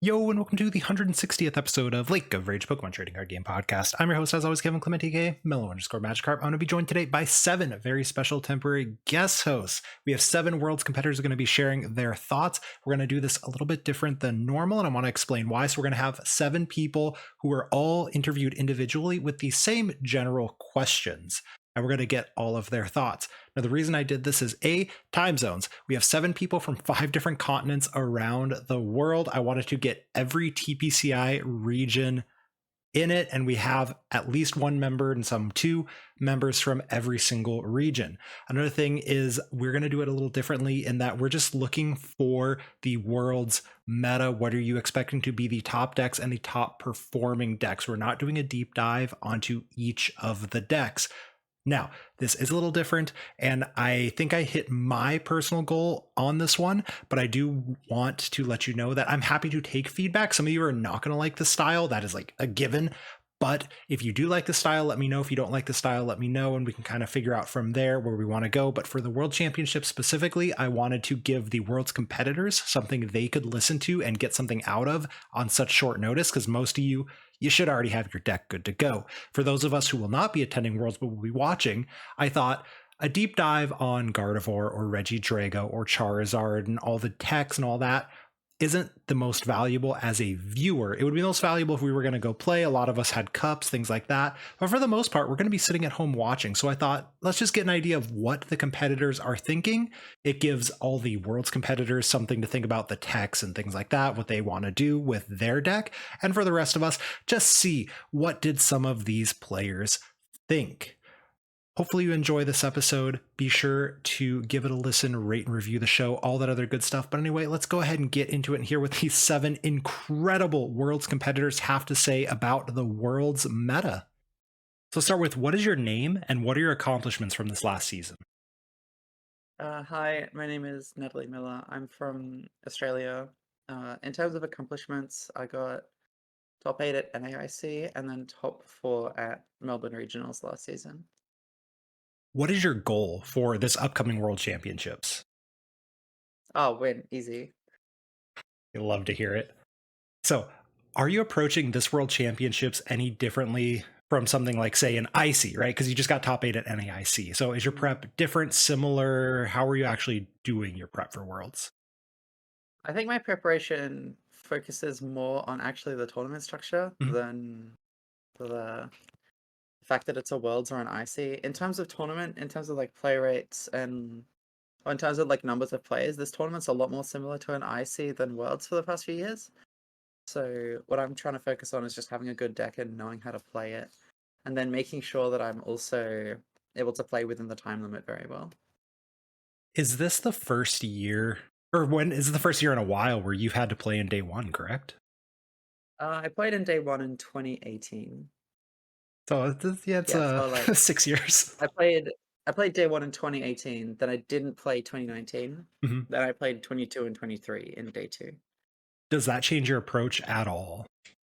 Yo, and welcome to the 160th episode of Lake of Rage Pokemon Trading Card Game Podcast. I'm your host, as always, Kevin Clement, aka Mellow_Magikarp. I'm going to be joined today by 7 very special temporary guest hosts. We have 7 Worlds competitors who are going to be sharing their thoughts. We're going to do this a little bit different than normal, and I want to explain why. So we're going to have 7 people who are all interviewed individually with the same general questions, and we're going to get all of their thoughts. Now, the reason I did this is time zones. We have 7 people from 5 different continents around the world. I wanted to get every TPCI region in it, and we have at least 1 member and some 2 members from every single region. Another thing is we're going to do it a little differently in that we're just looking for the world's meta. What are you expecting to be the top decks and the top performing decks? We're not doing a deep dive onto each of the decks. Now, this is a little different, and I think I hit my personal goal on this one, but I do want to let you know that I'm happy to take feedback. Some of you are not going to like the style. That is like a given. But if you do like the style, let me know. If you don't like the style, let me know, and we can kind of figure out from there where we want to go. But for the World Championship specifically, I wanted to give the World's competitors something they could listen to and get something out of on such short notice, because most of you should already have your deck good to go. For those of us who will not be attending Worlds but will be watching, I thought a deep dive on Gardevoir or Regidrago or Charizard and all the techs and all that isn't the most valuable as a viewer. It would be most valuable if we were going to go play. A lot of us had cups, things like that. But for the most part, we're going to be sitting at home watching. So I thought, let's just get an idea of what the competitors are thinking. It gives all the World's competitors something to think about the techs and things like that, what they want to do with their deck. And for the rest of us, just see what did some of these players think. Hopefully you enjoy this episode. Be sure to give it a listen, rate and review the show, all that other good stuff. But anyway, let's go ahead and get into it and hear what these 7 incredible Worlds competitors have to say about the Worlds meta. So start with, what is your name and what are your accomplishments from this last season? Hi, my name is Natalie Miller. I'm from Australia. In terms of accomplishments, I got top 8 at NAIC and then top 4 at Melbourne Regionals last season. What is your goal for this upcoming World Championships? Oh, win, easy. You'll love to hear it. So, are you approaching this World Championships any differently from something like, say, an IC, right? Because you just got top 8 at NAIC. So, is your prep different, similar? How are you actually doing your prep for Worlds? I think my preparation focuses more on actually the tournament structure Mhm. than the fact that it's a Worlds or an IC. In terms of tournament, in terms of like play rates and or in terms of like numbers of players, this tournament's a lot more similar to an IC than Worlds for the past few years. So what I'm trying to focus on is just having a good deck and knowing how to play it, and then making sure that I'm also able to play within the time limit very well. Is this the first year, or when is it the first year in a while where you've had to play in day one, correct? I played in day one in 2018. So, yeah, it's Yeah, so like 6 years. I played I played day one in 2018, then I didn't play 2019, Mhm. then I played 22 and 23 in day two. Does that change your approach at all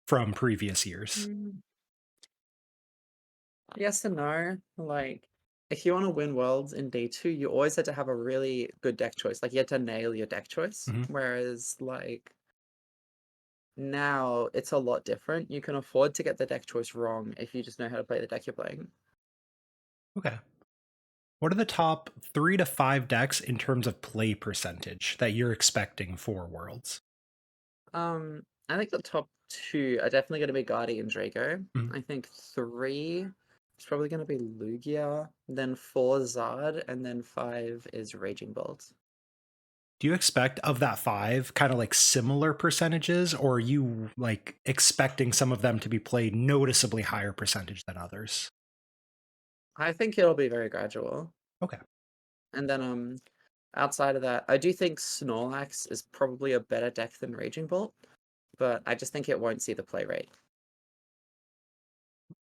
from previous years? Mm. Yes and no. Like, if you want to win worlds in day two, you always had to have a really good deck choice. Like, you had to nail your deck choice. Mhm. Whereas, like, now it's a lot different. You can afford to get the deck choice wrong if you just know how to play the deck you're playing. Okay. What are the top 3 to 5 decks in terms of play percentage that you're expecting for Worlds? I think the top two are definitely going to be Guardi and Draco. Mhm. I think three is probably going to be Lugia, then four Zard, and then five is Raging Bolt. Do you expect of that 5 kind of like similar percentages, or are you like expecting some of them to be played noticeably higher percentage than others? I think it'll be very gradual. Okay. And then outside of that, I do think Snorlax is probably a better deck than Raging Bolt, but I just think it won't see the play rate.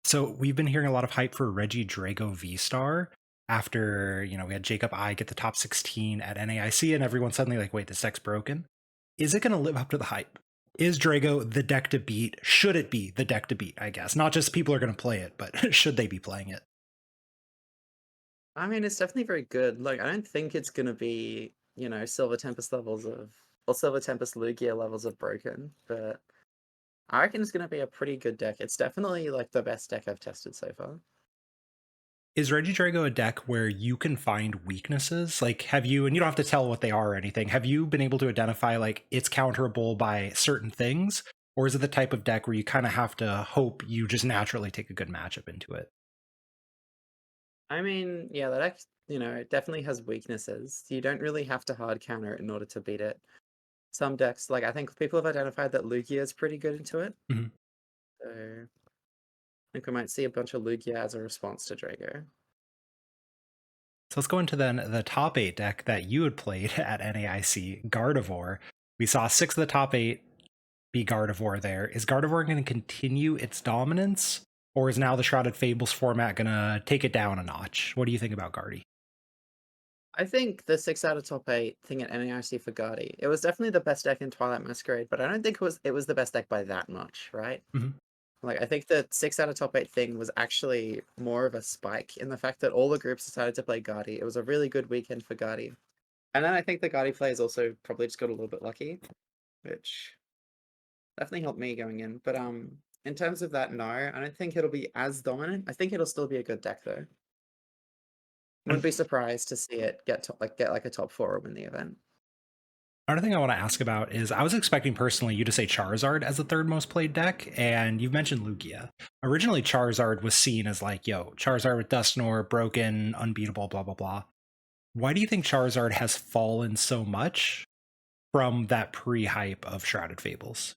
So we've been hearing a lot of hype for Regidrago V Star after, we had Jacob I get the top 16 at NAIC and everyone's suddenly like, wait, this deck's broken. Is it going to live up to the hype? Is Drago the deck to beat? Should it be the deck to beat, I guess? Not just people are going to play it, but should they be playing it? I mean, it's definitely very good. Like, I don't think it's gonna be, Silver Tempest levels of or Silver Tempest Lugia levels of broken, but I reckon it's going to be a pretty good deck. It's definitely like the best deck I've tested so far. Is Regidrago a deck where you can find weaknesses? Like, have you, and you don't have to tell what they are or anything, have you been able to identify like it's counterable by certain things? Or is it the type of deck where you kind of have to hope you just naturally take a good matchup into it? I mean, yeah, that deck, it definitely has weaknesses. You don't really have to hard counter it in order to beat it. Some decks, like I think people have identified that Lugia is pretty good into it. Mhm. So I think we might see a bunch of Lugia as a response to Drago. So let's go into then the top eight deck that you had played at NAIC, Gardevoir. We saw six of the top eight be Gardevoir there. Is Gardevoir going to continue its dominance? Or is now the Shrouded Fables format going to take it down a notch? What do you think about Guardy? I think the 6 out of top 8 thing at NAIC for Guardy, it was definitely the best deck in Twilight Masquerade, but I don't think it was the best deck by that much, right? Mhm. Like I think the 6 out of top 8 thing was actually more of a spike in the fact that all the groups decided to play Guardy. It was a really good weekend for Guardy. And then I think the Guardy players also probably just got a little bit lucky, which definitely helped me going in. But in terms of that, no, I don't think it'll be as dominant. I think it'll still be a good deck though. Wouldn't And be surprised to see it get like a top 4 or win the event. another thing I want to ask about is I was expecting personally you to say Charizard as the third most played deck, and you've mentioned Lugia. Originally, Charizard was seen as like, yo, Charizard with Dusknoir, broken, unbeatable, blah, blah, blah. Why do you think Charizard has fallen so much from that pre-hype of Shrouded Fables?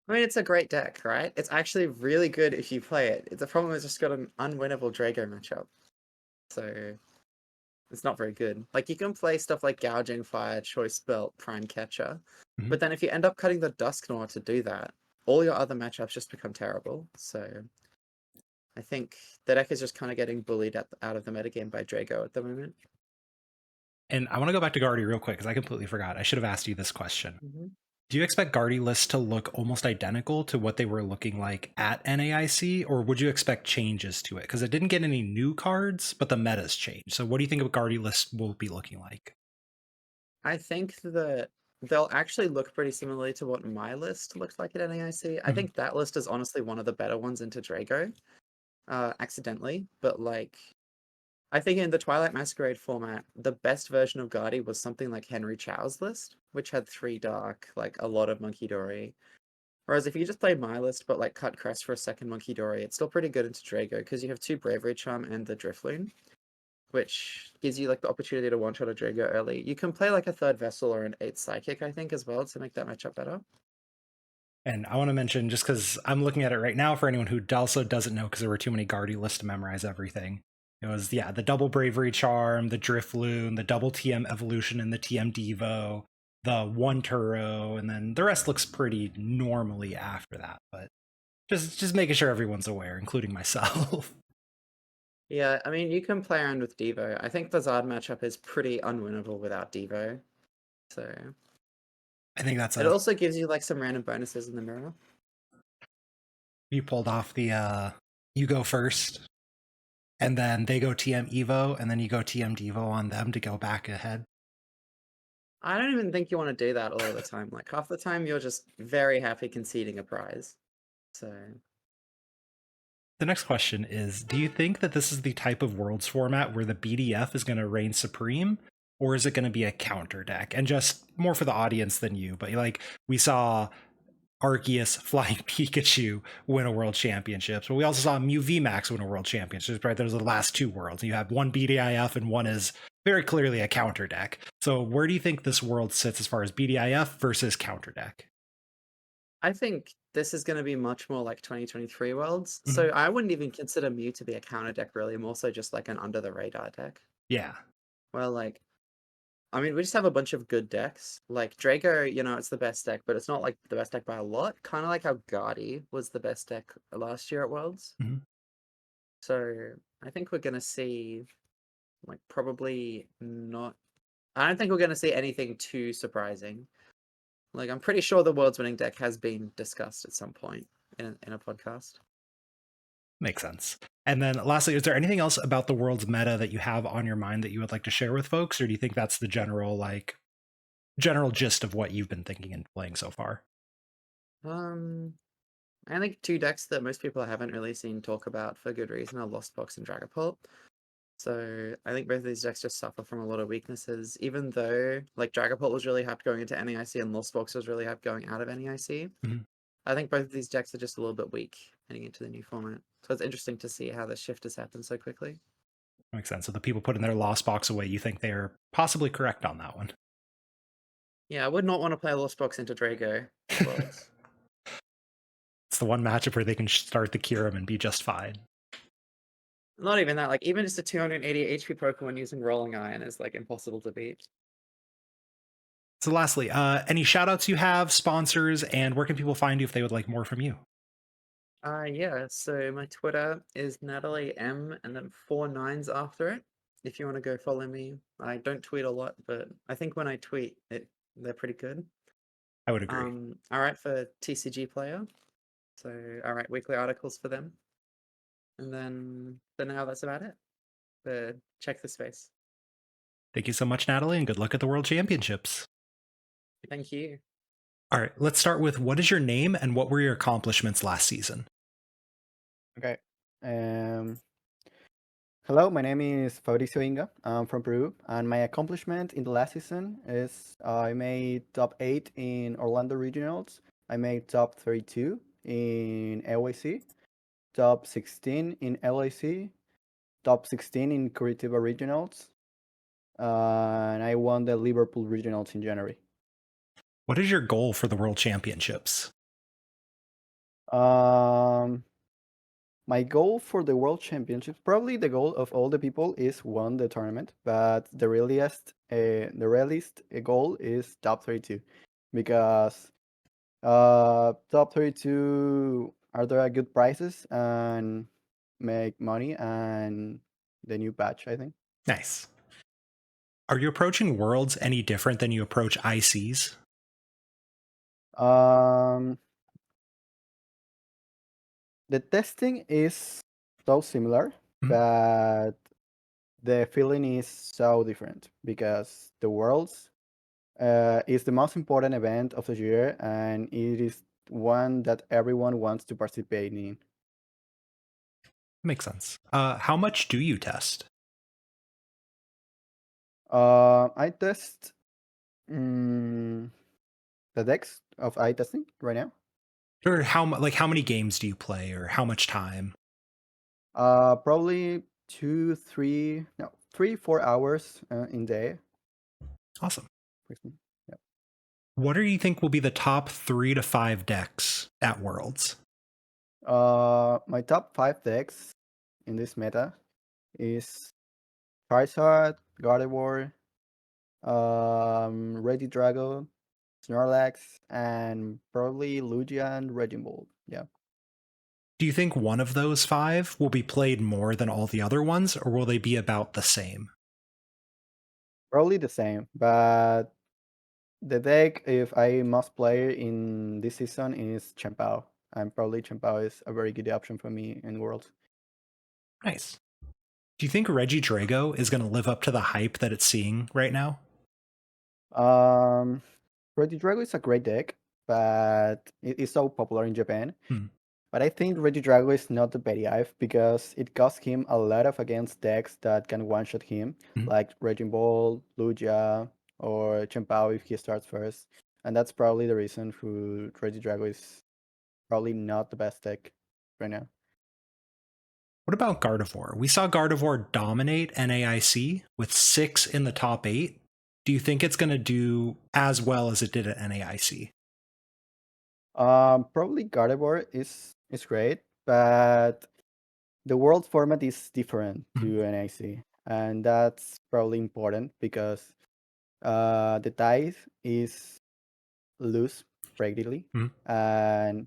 I mean, it's a great deck, right? It's actually really good if you play it. The problem is just got an unwinnable Drago matchup. So it's not very good. Like you can play stuff like Gouging Fire, Choice Belt, Prime Catcher, Mhm. but then if you end up cutting the Dusknoir to do that, all your other matchups just become terrible. So I think the deck is just kind of getting bullied out of the metagame by Drago at the moment. And I want to go back to Guardy real quick because I completely forgot. I should have asked you this question. Mm-hmm. Do you expect Guardy lists to look almost identical to what they were looking like at NAIC, or would you expect changes to it? Because it didn't get any new cards, but the meta's changed. So what do you think a Guardy list will be looking like? I think that they'll actually look pretty similarly to what my list looked like at NAIC. I Mhm. think that list is honestly one of the better ones into Drago, accidentally. But like, I think in the Twilight Masquerade format, the best version of Guardy was something like Henry Chow's list, which had 3 Dark, like a lot of Monkey Dory. Whereas if you just play my list, but like cut Crest for a second Monkey Dory, it's still pretty good into Drago because you have 2 Bravery Charm and the Drifloon, which gives you like the opportunity to one-shot a Drago early. You can play like a 3rd Vessel or an 8th Psychic, I think, as well to make that matchup better. And I want to mention, just because I'm looking at it right now for anyone who also doesn't know, because there were too many Guardy lists to memorize everything. It was, yeah, the double Bravery Charm, the Drifloon, the double TM Evolution, and the TM Devo, the one Turo, and then the rest looks pretty normally after that. But just making sure everyone's aware, including myself. Yeah, I mean, you can play around with Devo. I think the Zard matchup is pretty unwinnable without Devo. So I think that's it a also gives you like some random bonuses in the mirror. you pulled off the you go first, and then they go TM Evo, and then you go TM Devo on them to go back ahead. I don't even think you want to do that a lot of the time. Like half the time, you're just very happy conceding a prize. So The next question is, do you think that this is the type of Worlds format where the BDF is going to reign supreme, or is it going to be a counter deck? And just more for the audience than you, but like we saw Arceus Flying Pikachu win a world championships, but we also saw Mew VMAX win a world championships, right? Those are the last 2 worlds. You have one BDIF and one is very clearly a counter deck. So where do you think this world sits as far as BDIF versus counter deck? I think this is going to be much more like 2023 Worlds. Mhm. So I wouldn't even consider Mew to be a counter deck, really. More so just like an under the radar deck. Yeah. Well, like, I mean, we just have a bunch of good decks. Like Draco, it's the best deck, but it's not like the best deck by a lot. Kind of like how Guardy was the best deck last year at Worlds. Mhm. So I think we're going to see, like, probably not. I don't think we're going to see anything too surprising. Like, I'm pretty sure the world's winning deck has been discussed at some point in a podcast. Makes sense. And then lastly, is there anything else about the world's meta that you have on your mind that you would like to share with folks? Or do you think that's the general, like, general gist of what you've been thinking and playing so far. Um, I think two decks that most people haven't really seen talk about for good reason are Lost Box and Dragapult. So I think both of these decks just suffer from a lot of weaknesses, even though like Dragapult was really hyped going into NAIC and Lost Box was really hyped going out of NAIC. Mhm. I think both of these decks are just a little bit weak heading into the new format. So it's interesting to see how the shift has happened so quickly. Makes sense. So the people putting their Lost Box away, you think they're possibly correct on that one. Yeah, I would not want to play Lost Box into Drago at Worlds. It's the one matchup where they can start the Kyurem and be just fine. Not even that, like even just a 280 HP Pokemon using Rolling Iron is like impossible to beat. So lastly, any shout outs you have, sponsors, and where can people find you if they would like more from you? Yeah, so my Twitter is Natalie M and then 4 9s after it. If you want to go follow me. I don't tweet a lot, but I think when I tweet they're pretty good. I would agree. I write for TCG Player. So I write weekly articles for them. And then for now that's about it. But check the space. Thank you so much, Natalie, and good luck at the World Championships. Thank you. All right, let's start with what is your name and what were your accomplishments last season? Okay. Um, Hello, my name is Fabrizio. I'm from Peru, and my accomplishment in the last season is I made top 8 in Orlando Regionals. I made top 32 in LAC, top 16 in LAC, top 16 in Curitiba Regionals, and I won the Liverpool Regionals in January. What is your goal for the World Championships? Um, My goal for the World Championships, probably the goal of all the people, is won the tournament. But the realist goal is top 32, because top 32 are there good prices and make money and the new patch, I think. Nice. Are you approaching Worlds any different than you approach ICs? Um, the testing is so similar, Mhm. but the feeling is so different because the Worlds is the most important event of the year, and it is one that everyone wants to participate in. Makes sense. How much do you test? I test the decks of eye testing right now. Or how many games do you play or how much time? Probably 3, 4 hours in day. Awesome. Yeah. What do you think will be the top 3 to 5 decks at Worlds? My top 5 decks in this meta is Charizard, Gardevoir, Regidrago, Snorlax, and probably Lugia and Regibold. Yeah. Do you think one of those 5 will be played more than all the other ones, or will they be about the same? Probably the same, but the deck, if I must play in this season, is Champao. And probably Champao is a very good option for me in Worlds. Nice. Do you think Regidrago is going to live up to the hype that it's seeing right now? Regidrago is a great deck, but it is so popular in Japan. Hmm. But I think Regidrago is not the Betty Ive because it costs him a lot of against decks that can one-shot him, Mhm. like Raging Ball, Lugia, or Champao if he starts first. And that's probably the reason for Regidrago is probably not the best deck right now. What about Gardevoir? We saw Gardevoir dominate NAIC with 6 in the top 8. Do you think it's going to do as well as it did at NAIC? Probably Gardevoir is great, but the world format is different Mhm. to NIC, and that's probably important because the tithe is loose practically, Mhm. and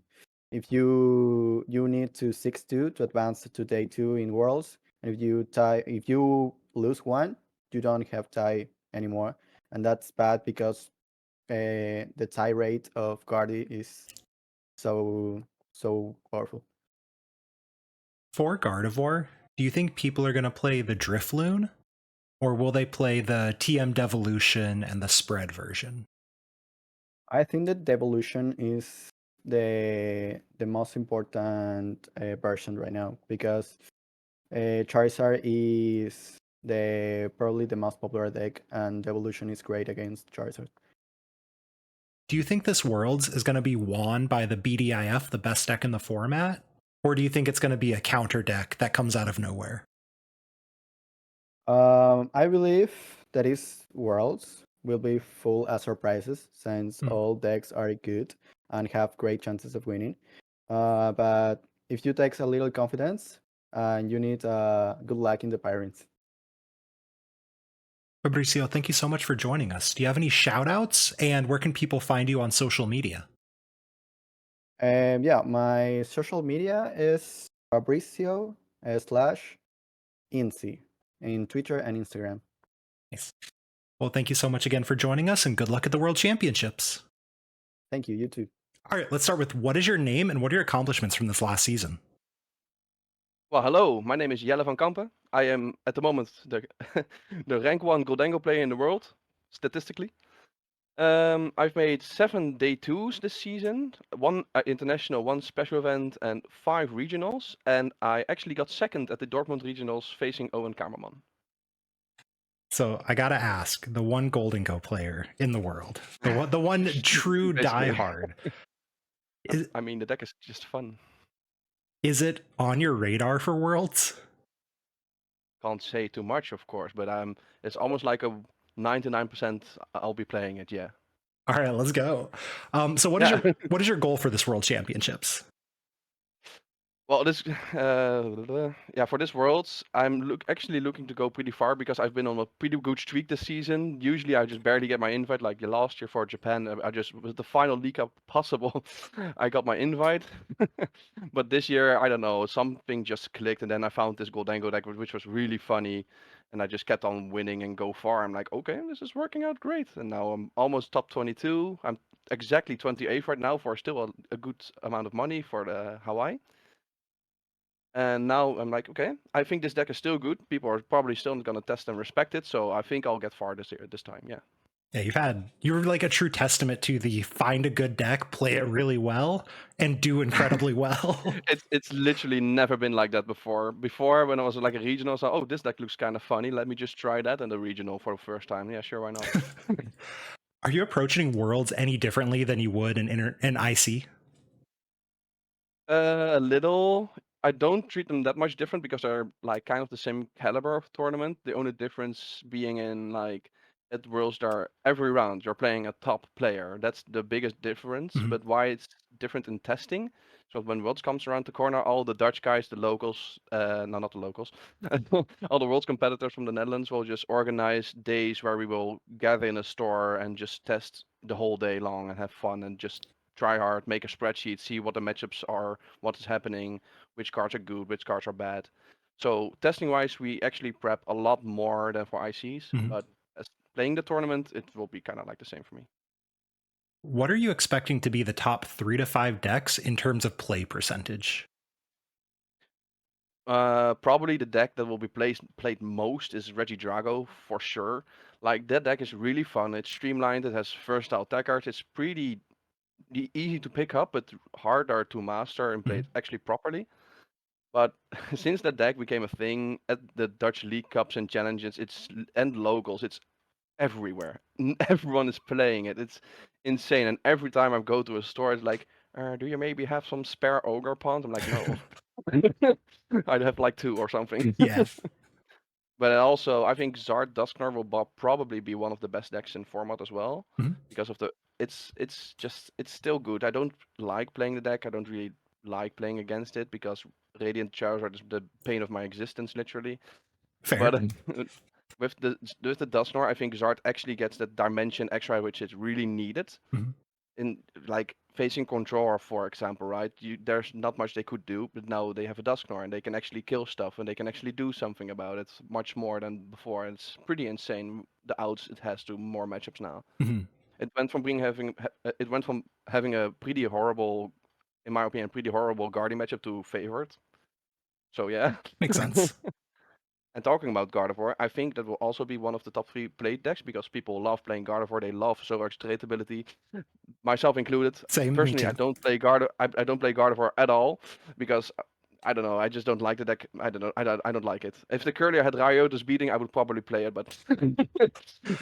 if you need to 6-2 to advance to day 2 in worlds, and if you lose one, you don't have tie anymore, and that's bad because the tie rate of Guardi is so powerful. For Gardevoir, do you think people are going to play the Drifloon, or will they play the TM Devolution and the spread version? I think that the evolution is the most important version right now because Charizard is the probably the most popular deck, and the evolution is great against Charizard. Do you think this Worlds is going to be won by the BDIF, the best deck in the format? Or do you think it's going to be a counter deck that comes out of nowhere? I believe that is Worlds will be full as surprises since all decks are good and have great chances of winning. But if you take a little confidence, you need good luck in the Pirates. Fabrizio, thank you so much for joining us. Do you have any shout outs? And where can people find you on social media? Yeah, my social media is Fabrizio slash Incy in Twitter and Instagram. Nice. Well, thank you so much again for joining us, and good luck at the World Championships. Thank you. You too. All right, let's start with what is your name and what are your accomplishments from this last season? Well, hello, my name is Jelle van Kampen. I am at the moment the the rank 1 Goldango player in the world, statistically. I've made 7 day 2s this season, 1 international, 1 special event, and 5 regionals. And I actually got second at the Dortmund regionals facing Owen Kamerman. So I gotta ask, the one Golden Go player in the world, the one true Basically. diehard. I mean, the deck is just fun. Is it on your radar for Worlds? Can't say too much, of course, but it's almost like a 99% I'll be playing it, yeah. All right, let's go. So what is your goal for this World Championships? Well, this yeah, for this Worlds, I'm actually looking to go pretty far because I've been on a pretty good streak this season. Usually, I just barely get my invite. Like the last year for Japan, I just was the final league up possible. I got my invite, but this year, I don't know, something just clicked, and then I found this Goldango deck, which was really funny, and I just kept on winning and go far. I'm like, okay, this is working out great, and now I'm almost top 22. I'm exactly 28th right now for still a good amount of money for the Hawaii. And now I'm like, okay, I think this deck is still good. People are probably still not gonna test and respect it, so I think I'll get far this year, this time. Yeah. Yeah, you're like a true testament to the find a good deck, play it really well, and do incredibly well. It's literally never been like that before. Before, when I was like a regional, I was like, oh, this deck looks kind of funny. Let me just try that in the regional for the first time. Yeah, sure, why not? Are you approaching Worlds any differently than you would in IC? A little. I don't treat them that much different because they're like kind of the same caliber of tournament. The only difference being in like at Worlds, there every round you're playing a top player. That's the biggest difference. Mhm. But why it's different in testing? So when Worlds comes around the corner, all the Dutch guys, the locals, no, not the locals, all the Worlds competitors from the Netherlands will just organize days where we will gather in a store and just test the whole day long and have fun and just try hard, make a spreadsheet, see what the matchups are, what is happening, which cards are good, which cards are bad. So testing wise, we actually prep a lot more than for ICs, Mhm. but as playing the tournament, it will be kind of like the same for me. What are you expecting to be the top 3 to 5 decks in terms of play percentage? Probably the deck that will be played most is Reggie Drago for sure. Like that deck is really fun. It's streamlined. It has versatile attack cards. It's pretty easy to pick up, but harder to master and play it actually properly. But since that deck became a thing at the Dutch League Cups and challenges, and locals, it's everywhere. Everyone is playing it. It's insane. And every time I go to a store, it's like, do you maybe have some spare ogre pawns? I'm like, no. I'd have like 2 or something. Yeah. But also, I think Zard Dusknar will probably be one of the best decks in format as well, Mhm. because of the it's still good. I don't like playing the deck. I don't really like playing against it because Radiant Charizard is the pain of my existence, literally. Fair. But with the Dusknar, I think Zard actually gets that dimension extra, which is really needed Mhm. in like facing Controller, for example, right? There's not much they could do, but now they have a Dusknoir and they can actually kill stuff and they can actually do something about it much more than before. It's pretty insane the outs it has to more matchups now. Mhm. It went from having a pretty horrible, in my opinion, pretty horrible Guardian matchup to favorite. So yeah. Makes sense. And talking about Gardevoir, I think that will also be one of the top 3 played decks because people love playing Gardevoir. They love Zoroark's trait ability, myself included. Same, me Personally, I too. don't play I don't play Gardevoir at all because I don't know. I just don't like the deck. I don't know. I don't like it. If the Curlier had Ryota's beating, I would probably play it, but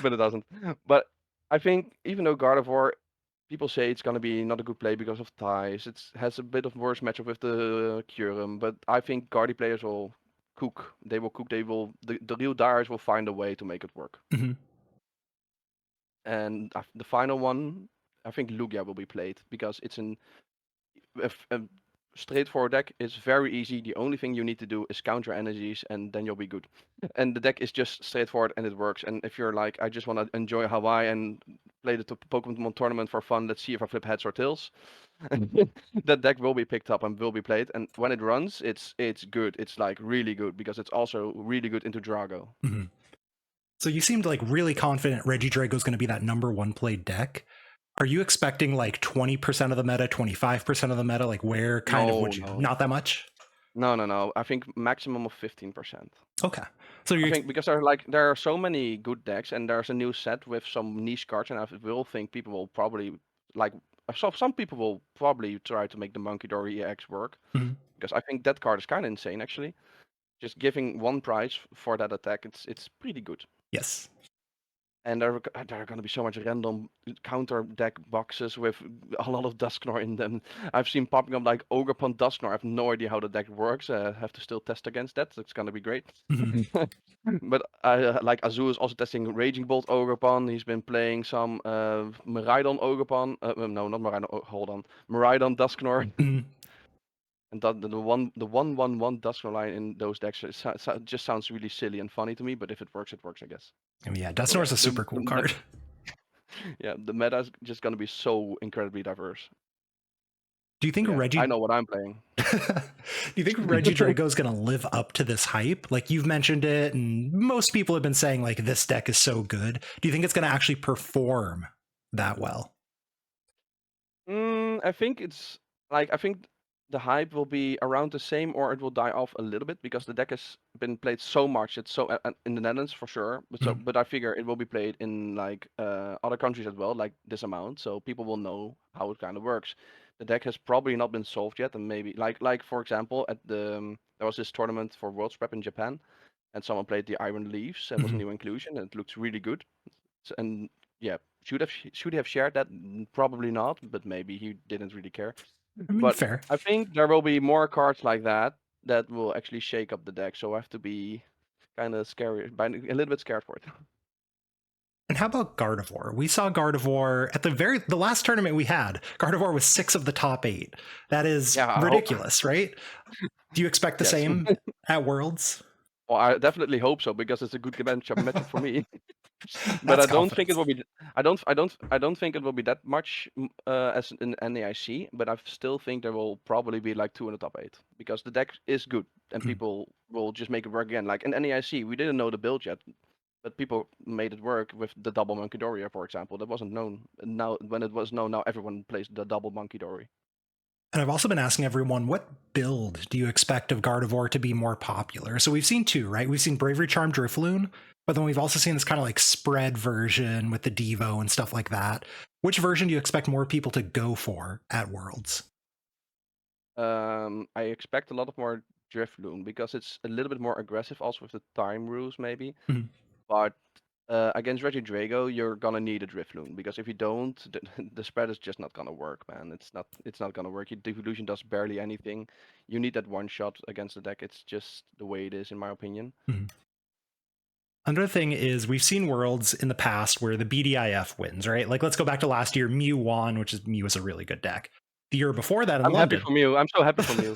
but it doesn't. But I think even though Gardevoir, people say it's gonna be not a good play because of ties. It has a bit of worse matchup with the Kyurem, but I think Guardy players will cook. They will cook. They will. The real dyers will find a way to make it work. Mhm. And the final one, I think Lugia will be played because it's a straightforward deck. It's very easy. The only thing you need to do is counter energies, and then you'll be good. And the deck is just straightforward, and it works. And if you're like, I just want to enjoy Hawaii and play the Pokemon tournament for fun, let's see if I flip heads or tails. That deck will be picked up and will be played. And when it runs, it's good. It's like really good because it's also really good into Drago. Mhm. So you seemed like really confident Regidrago's going to be that #1 played deck. Are you expecting like 20% of the meta, 25% of the meta? Like where kind of would you? No. Not that much? No. I think maximum of 15%. Okay. So I you're think because there are so many good decks and there's a new set with some niche cards, and I will think people will probably like some people will probably try to make the Monkey Dory EX work Mhm. because I think that card is kind of insane actually. Just giving one price for that attack, it's pretty good. Yes. And there are going to be so much random counter deck boxes with a lot of Dusknoir in them. I've seen popping up like Ogerpon Dusknoir. I have no idea how the deck works. Have to still test against that. It's going to be great. Mhm. But like Azul is also testing Raging Bolt Ogerpon. He's been playing some Miraidon Ogerpon. No, not Miraidon. Oh, hold on, Miraidon Dusknoir. Mhm. And that the 1/1/1 Dusknoir line in those decks just sounds really silly and funny to me. But if it works, I guess. I mean, yeah, So Dusknoir yeah, is a super cool card. yeah, the meta is just gonna be so incredibly diverse. Do you think Yeah, I Reggie? know what I'm playing. Do you think Regidrago is going to live up to this hype? Like you've mentioned it, and most people have been saying like this deck is so good. Do you think it's going to actually perform that well? I think I think the hype will be around the same, or it will die off a little bit because the deck has been played so much. It's so in the Netherlands for sure, Mhm. but I figure it will be played in like other countries as well, like this amount, so people will know how it kind of works. The deck has probably not been solved yet, and maybe like for example at the there was this tournament for World's Prep in Japan, and someone played the Iron Leaves. It was a Mhm. new inclusion, and it looks really good. And yeah, should he have shared that? Probably not, but maybe he didn't really care. I mean, But fair. I think there will be more cards like that that will actually shake up the deck. So I have to be kind of scary, a little bit scared for it. And how about Gardevoir? We saw Gardevoir at the last tournament we had. Gardevoir was 6 of the top 8. That is Yeah, ridiculous, right? Do you expect the yes. same at Worlds? Well, I definitely hope so because it's a good matchup for me. But That's I don't think it confidence. will be. I don't think it will be that much as in NAIC. But I still think there will probably be like 2 in the top 8 because the deck is good and Mm. people will just make it work again. Like in NAIC, we didn't know the build yet, but people made it work with the double Monkey Doria, for example. That wasn't known. And now, when it was known, now everyone plays the double Monkey Dory. And I've also been asking everyone, what build do you expect of Gardevoir to be more popular? So we've seen 2, right? We've seen Bravery Charm Drifloon, but then we've also seen this kind of like spread version with the Devo and stuff like that. Which version do you expect more people to go for at Worlds? I expect a lot of more Drifloon because it's a little bit more aggressive, also with the time rules maybe. Mhm. But against Regidrago, you're gonna need a Drifloon because if you don't, the spread is just not gonna work, man. It's not gonna work. Your Devolution does barely anything. You need that one shot against the deck. It's just the way it is, in my opinion. Mhm. Another thing is we've seen Worlds in the past where the BDIF wins, right? Like let's go back to last year, Mew won, which is Mew was a really good deck. The year before that in I'm happy London, from you. I'm so happy from you.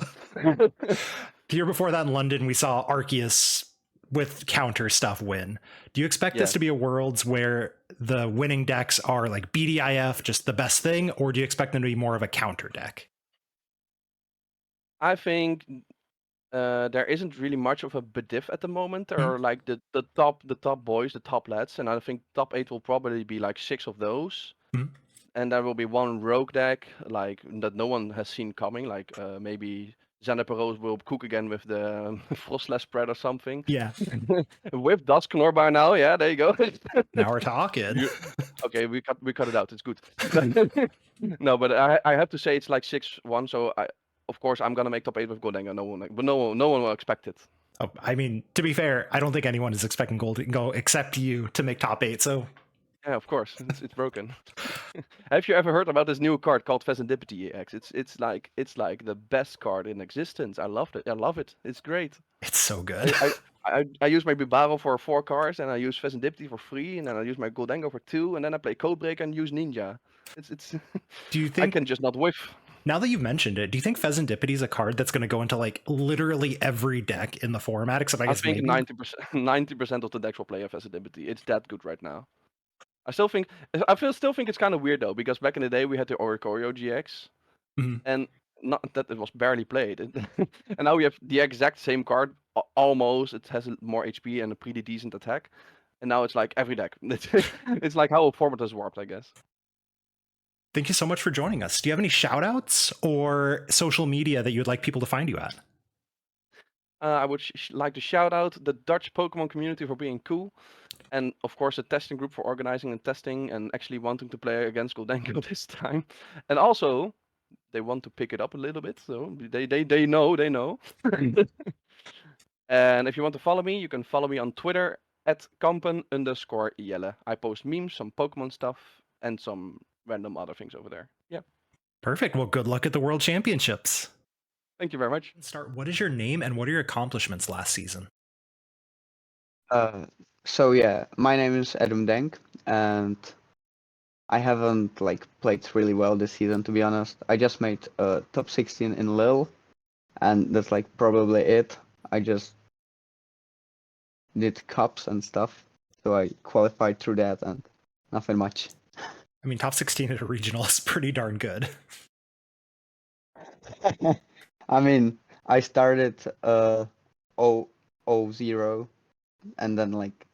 the year before that in London, we saw Arceus with counter stuff win. Do you expect this Yes. to be a Worlds where the winning decks are like BDIF, just the best thing, or do you expect them to be more of a counter deck? I think there isn't really much of a bediff at the moment. There Mhm. are like the top boys, the top lads, and I think top 8 will probably be like 6 of those. Mhm. And there will be one rogue deck like that no one has seen coming, like maybe Xanaparos will cook again with the Frostlass spread or something. Yeah. With Dusknor by now, yeah, there you go. Now we're talking. Okay, we cut it out. It's good. No, but I have to say it's like 6-1. So of course I'm gonna make top 8 with Goldenga. No one will expect it. Oh, I mean, to be fair, I don't think anyone is expecting Golden Go except you to make top 8. So Yeah, of course, it's broken. Have you ever heard about this new card called Serendipity EX? It's like the best card in existence. I loved it. I love it. It's great. it's so good. I use my Bibaro for 4 cards, and I use Serendipity for 3, and then I use my Goldengo for 2, and then I play Codebreaker and use Ninja. It's Do you I think, can just not whiff. now that you've mentioned it, do you think Pheasantipity is a card that's going to go into like literally every deck in the format? Except I I guess think maybe 90% of the decks will play Serendipity. It's that good right now. Still think it's kind of weird though, because back in the day we had the Oricorio GX, Mhm. and not that it was barely played, and now we have the exact same card, almost. It has more HP and a pretty decent attack, and now it's like every deck. It's like how a format has warped, I guess. Thank you so much for joining us. Do you have any shout outs or social media that you would like people to find you at? I would like to shout out the Dutch Pokemon community for being cool, and of course the testing group for organizing and testing and actually wanting to play against Goldengo this time, and also they want to pick it up a little bit, so they know. And if you want to follow me, you can follow me on Twitter at kampen_Jelle. I post memes, some Pokemon stuff, and some random other things over there. Yeah. Perfect. Well, good luck at the World Championships. Thank you very much. Start. What is your name and what are your accomplishments last season? So yeah, my name is Adam Denk, and I haven't like played really well this season, to be honest. I just made top 16 in Lille, and that's like probably it. I just did cups and stuff, so I qualified through that, and nothing much. I mean, top 16 at a regional is pretty darn good. I mean, I started 0-0 and then like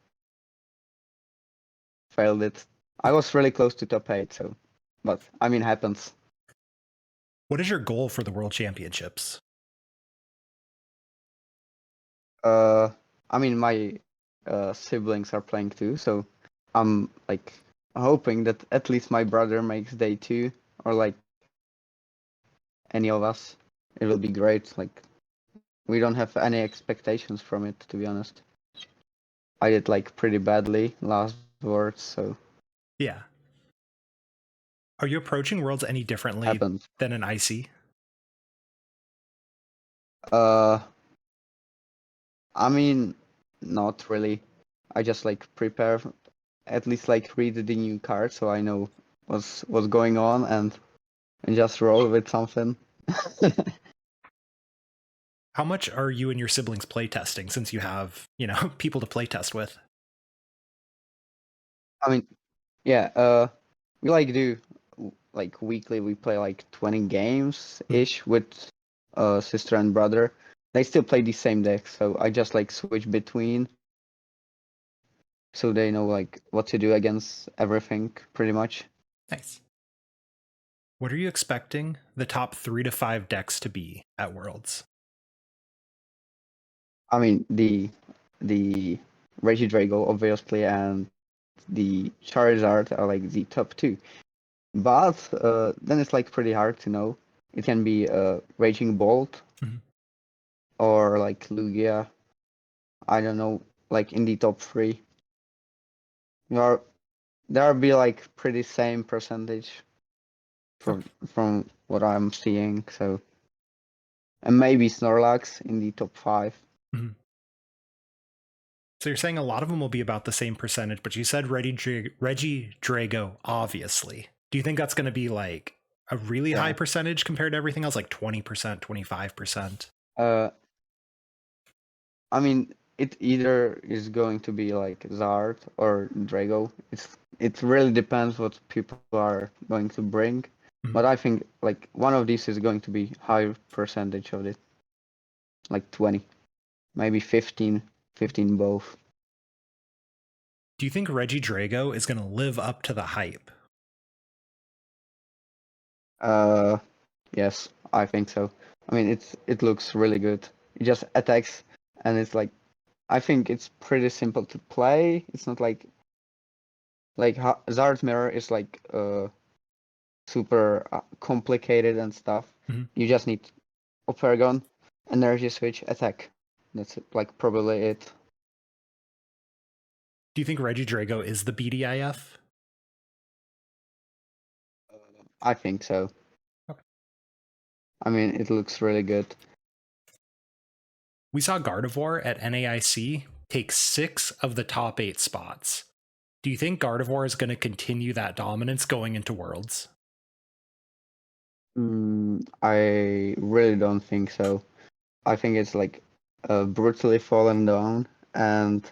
failed it. I was really close to top 8, so, but I mean, happens. What is your goal for the World Championships? I mean, my siblings are playing too, so I'm like hoping that at least my brother makes day 2, or like any of us. It will be great. Like, we don't have any expectations from it, to be honest. I did like pretty badly last Worlds, so Yeah. Are you approaching Worlds any differently happens. than an IC? I mean, not really. I just like prepare, at least like read the new card so I know what's going on and just roll with something. How much are you and your siblings playtesting since you have, people to playtest with? I mean, yeah, we like do like weekly. We play like 20 games ish with sister and brother. They still play the same deck, so I just like switch between, so they know like what to do against everything pretty much. Nice. What are you expecting the top 3 to 5 decks to be at Worlds? I mean, the Regidrago obviously and the Charizard are like the top 2. But then it's like pretty hard to know. It can be Raging Bolt or like Lugia. I don't know, like in the top 3. There'll be like pretty same percentage from what I'm seeing. So, and maybe Snorlax in the top 5. So you're saying a lot of them will be about the same percentage, but you said Regidrago, obviously. Do you think that's going to be like a really high percentage compared to everything else, like 20%, 25%? I mean, it either is going to be like Zard or Drago. It really depends what people are going to bring. But I think like one of these is going to be higher percentage of it. Like 20. Maybe 15 both. Do you think Regidrago is going to live up to the hype? Yes, I think so. I mean, it looks really good. It just attacks, and it's like I think it's pretty simple to play. It's not like Zard's Mirror is like super complicated and stuff. Mhm. You just need Operagon, energy switch, attack. That's it, like probably it. Do you think Regidrago is the BDIF? I think so. Okay. I mean, it looks really good. We saw Gardevoir at NAIC take 6 of the top 8 spots. Do you think Gardevoir is going to continue that dominance going into Worlds? I really don't think so. I think it's like brutally fallen down, and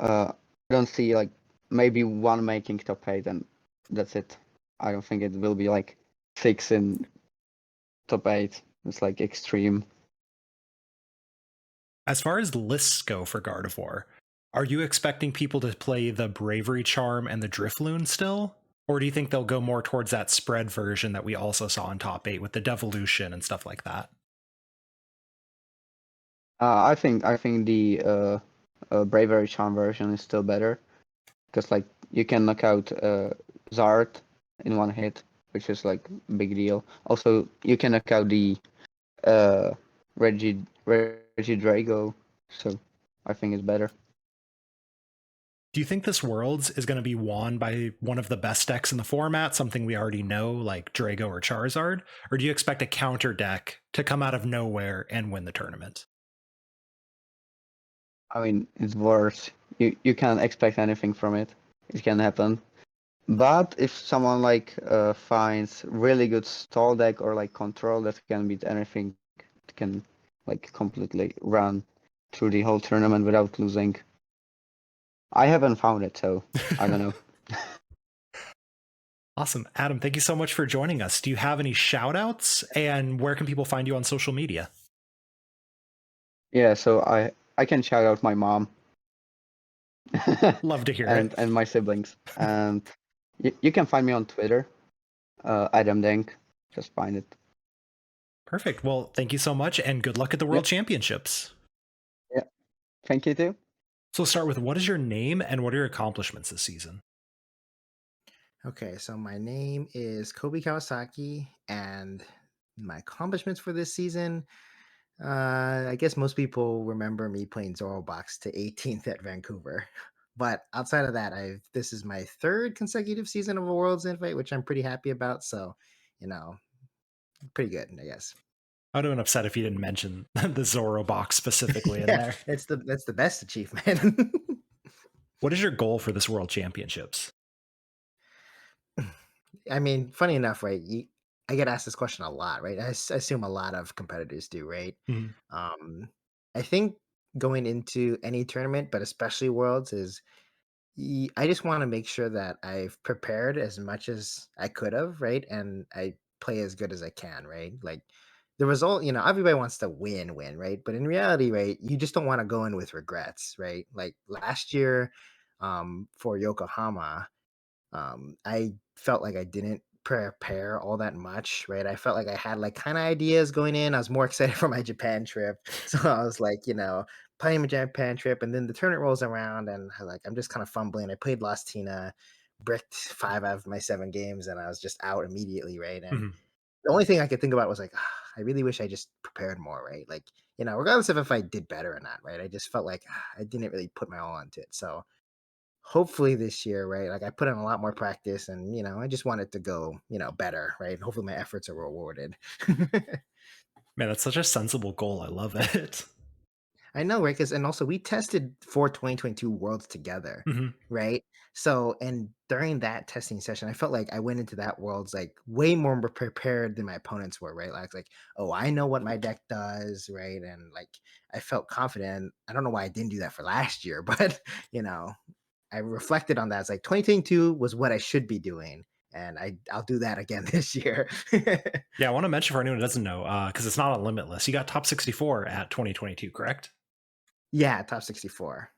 I don't see like maybe one making top 8, and that's it. I don't think it will be like 6 in top 8. It's like extreme. As far as lists go for Gardevoir, are you expecting people to play the Bravery Charm and the Drifloon still? Or do you think they'll go more towards that spread version that we also saw in top 8 with the Devolution and stuff like that? I think the Bravery Charm version is still better because like you can knock out Zard in one hit, which is like a big deal. Also, you can knock out the Regidrago, so I think it's better. Do you think this Worlds is going to be won by one of the best decks in the format, something we already know, like Drago or Charizard? Or do you expect a counter deck to come out of nowhere and win the tournament? I mean, it's worse. You can't expect anything from it. It can happen. But if someone like finds really good stall deck or like control that can beat anything, it can like completely run through the whole tournament without losing. I haven't found it, so I don't know. Awesome. Adam, thank you so much for joining us. Do you have any shout outs, and where can people find you on social media? Yeah, so I can shout out my mom. Love to hear and it. and my siblings. And you can find me on Twitter, Adam Denk. Just find it. Perfect. Well, thank you so much, and good luck at the World Championships. Yeah, thank you too. So we'll start with, what is your name and what are your accomplishments this season? Okay, so my name is Cobi Kawasaki, and my accomplishments for this season, I guess most people remember me playing Zorobox to 18th at Vancouver. But outside of that, this is my third consecutive season of a Worlds invite, which I'm pretty happy about. So, pretty good, I guess. I would have been upset if you didn't mention the Zoro box specifically in there. That's the best achievement. What is your goal for this World Championships? I mean, funny enough, right? I get asked this question a lot, right? I assume a lot of competitors do, right? Mhm. I think going into any tournament, but especially Worlds, I just want to make sure that I've prepared as much as I could have, right? And I play as good as I can, right? Like the result, everybody wants to win, right? But in reality, right, you just don't want to go in with regrets, right? Like last year, for Yokohama, I felt like I didn't prepare all that much, right? I felt like I had like kind of ideas going in. I was more excited for my Japan trip. So I was like, playing my Japan trip, and then the tournament rolls around and I'm just kind of fumbling. I played Lost Tina, bricked 5 out of my 7 games, and I was just out immediately, right? And Mhm. the only thing I could think about was like, I really wish I just prepared more, right? Like, regardless of if I did better or not, right? I just felt like I didn't really put my all into it. So hopefully this year, right? Like I put in a lot more practice, and I just want it to go, better, right? Hopefully my efforts are rewarded. Man, that's such a sensible goal. I love it. I know, right? Because and also we tested for 2022 Worlds together, Mhm. right? So and during that testing session, I felt like I went into that Worlds like way more prepared than my opponents were, right? Like, oh, I know what my deck does, right? And like I felt confident. I don't know why I didn't do that for last year, but I reflected on that. It's like 2022 was what I should be doing, and I'll do that again this year. Yeah, I want to mention for anyone who doesn't know, because it's not on Limitless. You got top 64 at 2022, correct? Yeah, top 64.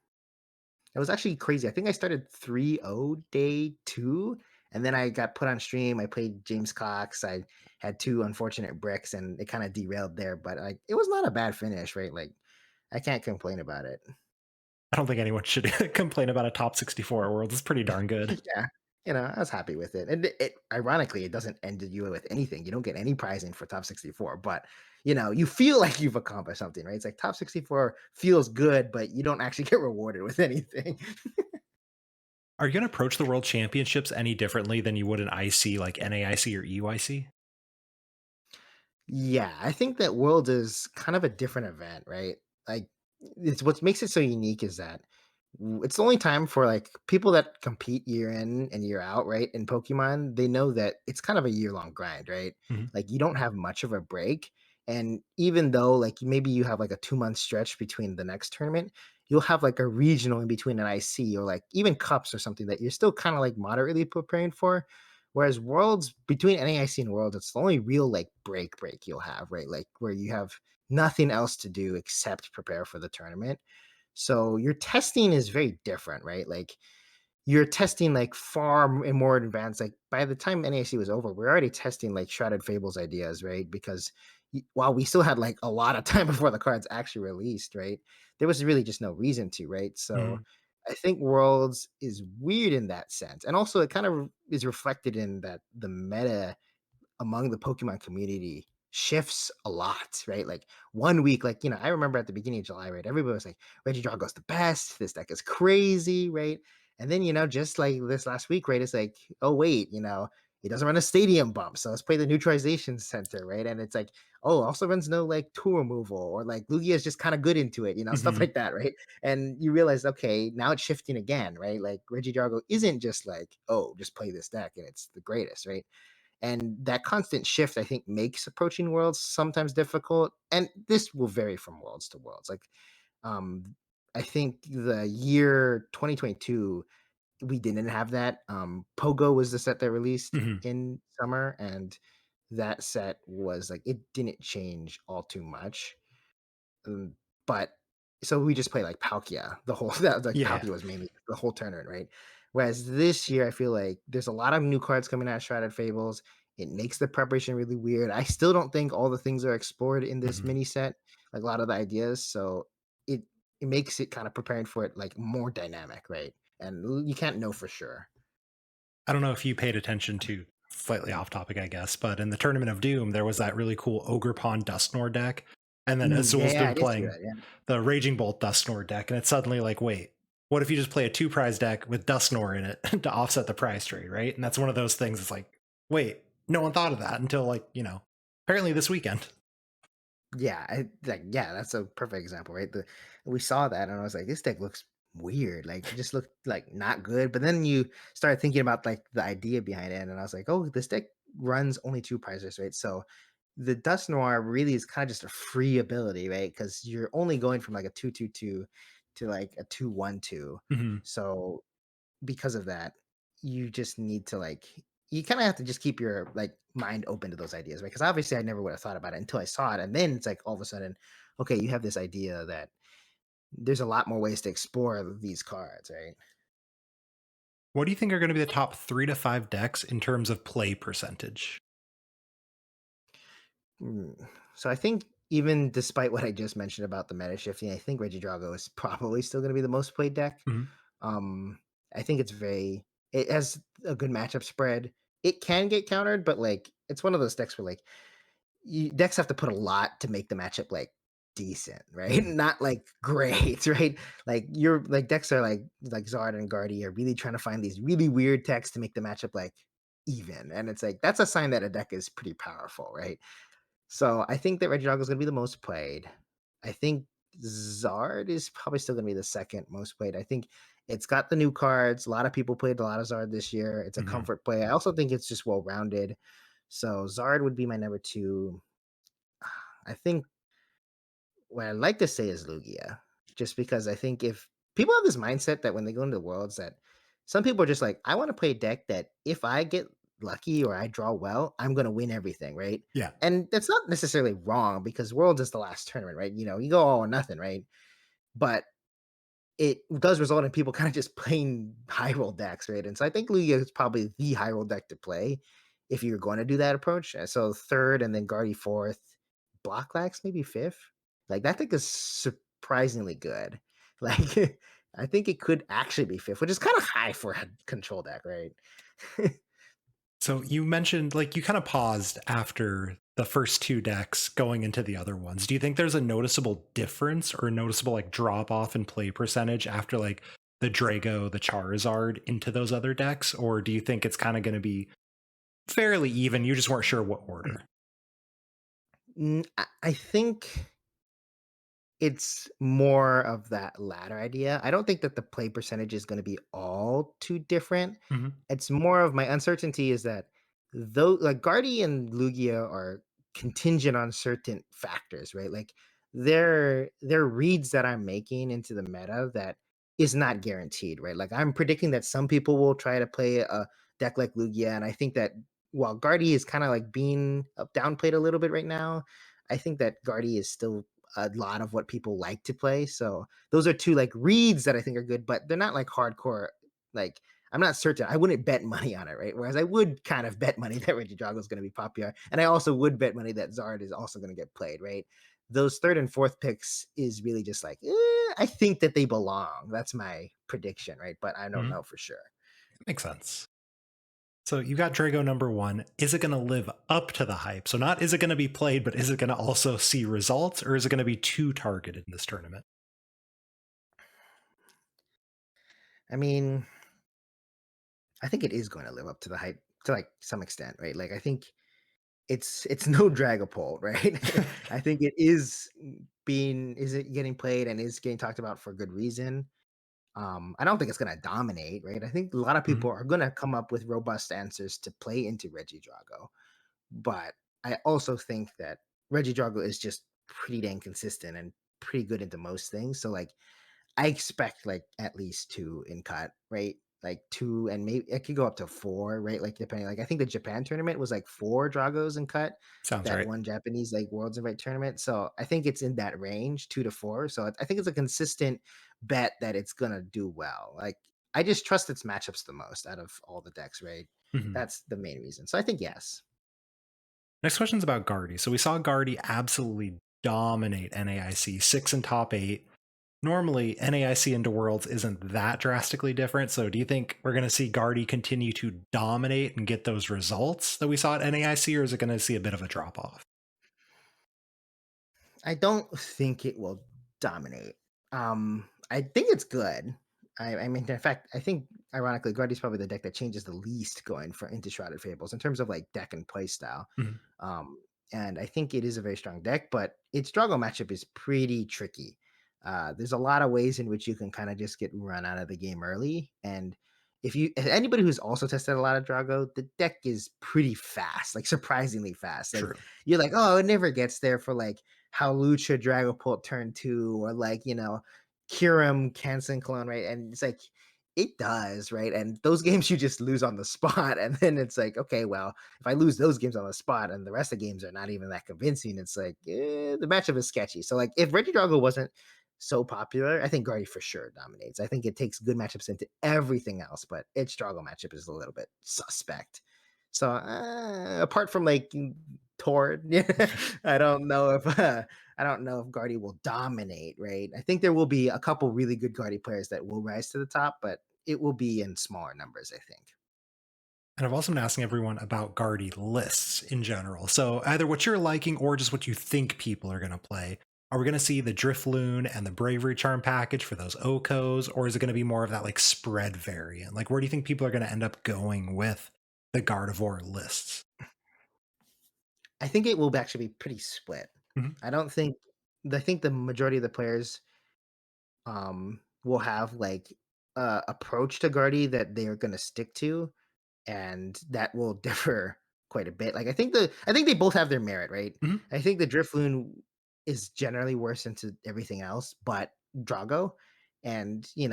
It was actually crazy. I think I started 3-0 day 2, And then I got put on stream. I played James Cox. I had two unfortunate bricks, and it kind of derailed there. But like, it was not a bad finish, right? Like, I can't complain about it. I don't think anyone should complain about a top 64 world. It's pretty darn good. Yeah, I was happy with it. And ironically, it doesn't end you with anything. You don't get any prizing for top 64, but you feel like you've accomplished something, right? It's like top 64 feels good, but you don't actually get rewarded with anything. Are you going to approach the World Championships any differently than you would an IC like NAIC or EUIC? Yeah, I think that World is kind of a different event, right? Like, it's what makes it so unique is that it's the only time for like people that compete year in and year out, right? In Pokemon, they know that it's kind of a year-long grind, right? Mhm. Like, you don't have much of a break. And even though like maybe you have like a 2-month stretch between the next tournament, you'll have like a regional in between an IC or like even cups or something that you're still kind of like moderately preparing for. Whereas Worlds, between NAIC and Worlds, it's the only real like break you'll have, right? Like where you have nothing else to do except prepare for the tournament. So your testing is very different, right? Like you're testing like and more advanced. Like by the time NAC was over, we're already testing like Shrouded Fables ideas, right? Because while we still had like a lot of time before the cards actually released, right? There was really just no reason to, right? So Mhm. I think Worlds is weird in that sense. And also it kind of is reflected in that the meta among the Pokemon community shifts a lot, right? Like 1 week, like, I remember at the beginning of July, right? Everybody was like, Regidrago's the best. This deck is crazy, right? And then, just like this last week, right? It's like, oh, wait, he doesn't run a stadium bump. So let's play the neutralization center, right? And it's like, oh, also runs no like tool removal or like Lugia is just kind of good into it, stuff Mhm. like that, right? And you realize, okay, now it's shifting again, right? Like Regidrago isn't just like, oh, just play this deck and it's the greatest, right? And that constant shift, I think, makes approaching worlds sometimes difficult. And this will vary from worlds to worlds. Like, I think the year 2022, we didn't have that. Pogo was the set that released Mhm. in summer, and that set was like it didn't change all too much. Um, but so we just play like Palkia the whole that like Yeah. Palkia was mainly the whole tournament, right? Whereas this year I feel like there's a lot of new cards coming out of Shrouded Fables. It makes the preparation really weird. I still don't think all the things are explored in this Mhm. mini set, like a lot of the ideas. So it it makes it kind of preparing for it like more dynamic, right? And you can't know for sure. I don't know if you paid attention to, slightly off topic, I guess, but in the Tournament of Doom, there was that really cool Ogre Pawn Dusknor deck. And then Yeah, Azul's yeah, been I did see playing that. Yeah. the Raging Bolt Dusknor deck, and it's suddenly like, wait, what if you just play a 2 prize deck with Dusknor in it to offset the prize trade, right? And that's one of those things. It's like, wait, no one thought of that until like, apparently this weekend. Yeah, yeah, that's a perfect example, right? We saw that and I was like, this deck looks weird. Like it just looked like not good. But then you start thinking about like the idea behind it, and I was like, oh, this deck runs only 2 prizes, right? So the Dust Noir really is kind of just a free ability, right? Because you're only going from like a 2/2/2 to like a 2/1/2. Mhm. So because of that, you just need to like you kind of have to just keep your like mind open to those ideas, right? Because obviously I never would have thought about it until I saw it, and then it's like all of a sudden, okay, you have this idea that there's a lot more ways to explore these cards, right? What do you think are going to be the top 3 to 5 decks in terms of play percentage? So I think even despite what I just mentioned about the meta shifting, I think Regidrago is probably still going to be the most played deck. Mhm. Um, I think it has a good matchup spread. It can get countered, but like it's one of those decks where like decks have to put a lot to make the matchup like decent, right? Not like great, right? Like you're like decks are like Zard and Guardy are really trying to find these really weird decks to make the matchup like even, and it's like that's a sign that a deck is pretty powerful, right? So I think that Regidrago is going to be the most played. I think Zard is probably still going to be the second most played. I think it's got the new cards. A lot of people played a lot of Zard this year. It's a Mhm. comfort play. I also think it's just well rounded. So Zard would be my number two. I think what I'd like to say is Lugia, just because I think if people have this mindset that when they go into the worlds, that some people are just like, I want to play a deck that if I get lucky or I draw well, I'm going to win everything, right? Yeah. And that's not necessarily wrong because worlds is the last tournament, right? You go all or nothing, right? But it does result in people kind of just playing high roll decks, right? And so I think Lugia is probably the high roll deck to play if you're going to do that approach. So third, and then Guardy fourth, Blocklax maybe fifth. Like that deck is surprisingly good. Like I think it could actually be fifth, which is kind of high for a control deck, right? So you mentioned like you kind of paused after the first two decks going into the other ones. Do you think there's a noticeable difference or a noticeable like drop off in play percentage after like the Drago, the Charizard into those other decks? Or do you think it's kind of going to be fairly even? You just weren't sure what order. I think it's more of that latter idea. I don't think that the play percentage is going to be all too different. Mhm. It's more of my uncertainty is that though like Guardy and Lugia are contingent on certain factors, right? Like they're reads that I'm making into the meta that is not guaranteed, right? Like I'm predicting that some people will try to play a deck like Lugia, and I think that while Guardy is kind of like being downplayed a little bit right now, I think that Guardy is still a lot of what people like to play. So those are two like reads that I think are good, but they're not like hardcore. Like I'm not certain. I wouldn't bet money on it, right? Whereas I would kind of bet money that Reggie Drago is going to be popular, and I also would bet money that Zard is also going to get played, right? Those third and fourth picks is really just like I think that they belong. That's my prediction, right? But I don't Mhm. know for sure. Makes sense. So you got Drago number one. Is it going to live up to the hype? So not is it going to be played, but is it going to also see results, or is it going to be too targeted in this tournament? I mean, I think it is going to live up to the hype to like some extent, right? Like I think it's no Dragapult, right? I think it is is it getting played and is getting talked about for good reason. I don't think it's gonna dominate, right? I think a lot of Mhm. people are gonna come up with robust answers to play into Reggie Drago, but I also think that Reggie Drago is just pretty dang consistent and pretty good into most things. So like I expect like at least two in cut, right? Like two, and maybe it could go up to four, right? Like depending, like I think the Japan tournament was like four Dragos in cut, Sounds that right. one Japanese like Worlds Invite tournament. So I think it's in that range, two to four. So I think it's a consistent bet that it's gonna do well. Like I just trust its matchups the most out of all the decks, right? Mhm. That's the main reason. So I think yes. Next question's about Guardy. So we saw Guardy absolutely dominate NAIC, six and top eight. Normally, NAIC into Worlds isn't that drastically different. So do you think we're going to see Guardy continue to dominate and get those results that we saw at NAIC, or is it going to see a bit of a drop off? I don't think it will dominate. I think it's good. I mean, in fact, I think ironically, Guardy's probably the deck that changes the least going for into Shrouded Fables in terms of like deck and play style. Mhm. Um, and I think it is a very strong deck, but its Drago matchup is pretty tricky. There's a lot of ways in which you can kind of just get run out of the game early. And if anybody who's also tested a lot of Drago, the deck is pretty fast, like surprisingly fast. Like True. you're like, oh, it never gets there for like how Lucha Dragapult turn two, or like, Kirim Kansen clone, right? And it's like it does, right? And those games you just lose on the spot. And then it's like, okay, well, if I lose those games on the spot and the rest of the games are not even that convincing, it's like the matchup is sketchy. So like if Reggie Drago wasn't so popular, I think Guardy for sure dominates. I think it takes good matchups into everything else, but its Drago matchup is a little bit suspect. So apart from like Tord, I don't know if Guardy will dominate, right? I think there will be a couple really good Guardy players that will rise to the top, but it will be in smaller numbers, I think. And I've also been asking everyone about Guardy lists in general. So either what you're liking or just what you think people are going to play. Are we going to see the Drifloon and the Bravery Charm package for those Okos, or is it going to be more of that like spread variant? Like, where do you think people are going to end up going with the Gardevoir lists? I think it will actually be pretty split. Mhm. I don't think I think the majority of the players will have like approach to Guardy that they are going to stick to, and that will differ quite a bit. Like I think they both have their merit, right? Mhm. I think the Drifloon is generally worse into everything else, but Drago, and you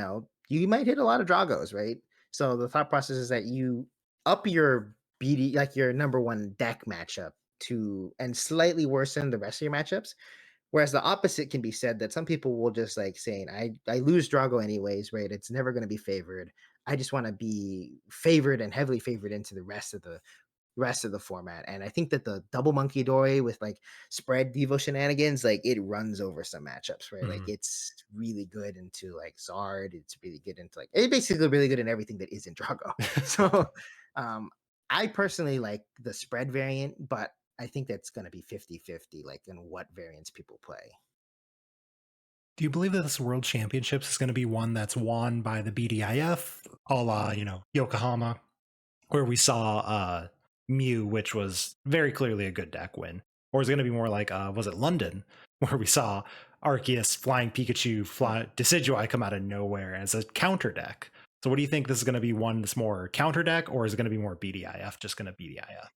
might hit a lot of Dragos, right? So the thought process is that you up your BD, like your number one deck matchup, to and slightly worsen the rest of your matchups. Whereas the opposite can be said that some people will just like saying, I lose Drago anyways, right? It's never going to be favored. I just want to be favored and heavily favored into the rest of the format. And I think that the double monkey dory with like spread Devo shenanigans, like it runs over some matchups, right? Like Mhm. it's really good into like Zard. It's really good into like it's basically really good in everything that isn't Drago. So um I personally like the spread variant, but I think that's gonna be 50-50, like in what variants people play. Do you believe that this World Championships is going to be one that's won by the BDIF, a la, Yokohama, where we saw Mew, which was very clearly a good deck win? Or is it going to be more like, was it London, where we saw Arceus, Flying Pikachu, Decidueye come out of nowhere as a counter deck? So what do you think, this is going to be one that's more counter deck, or is it going to be more BDIF, just going to BDIF?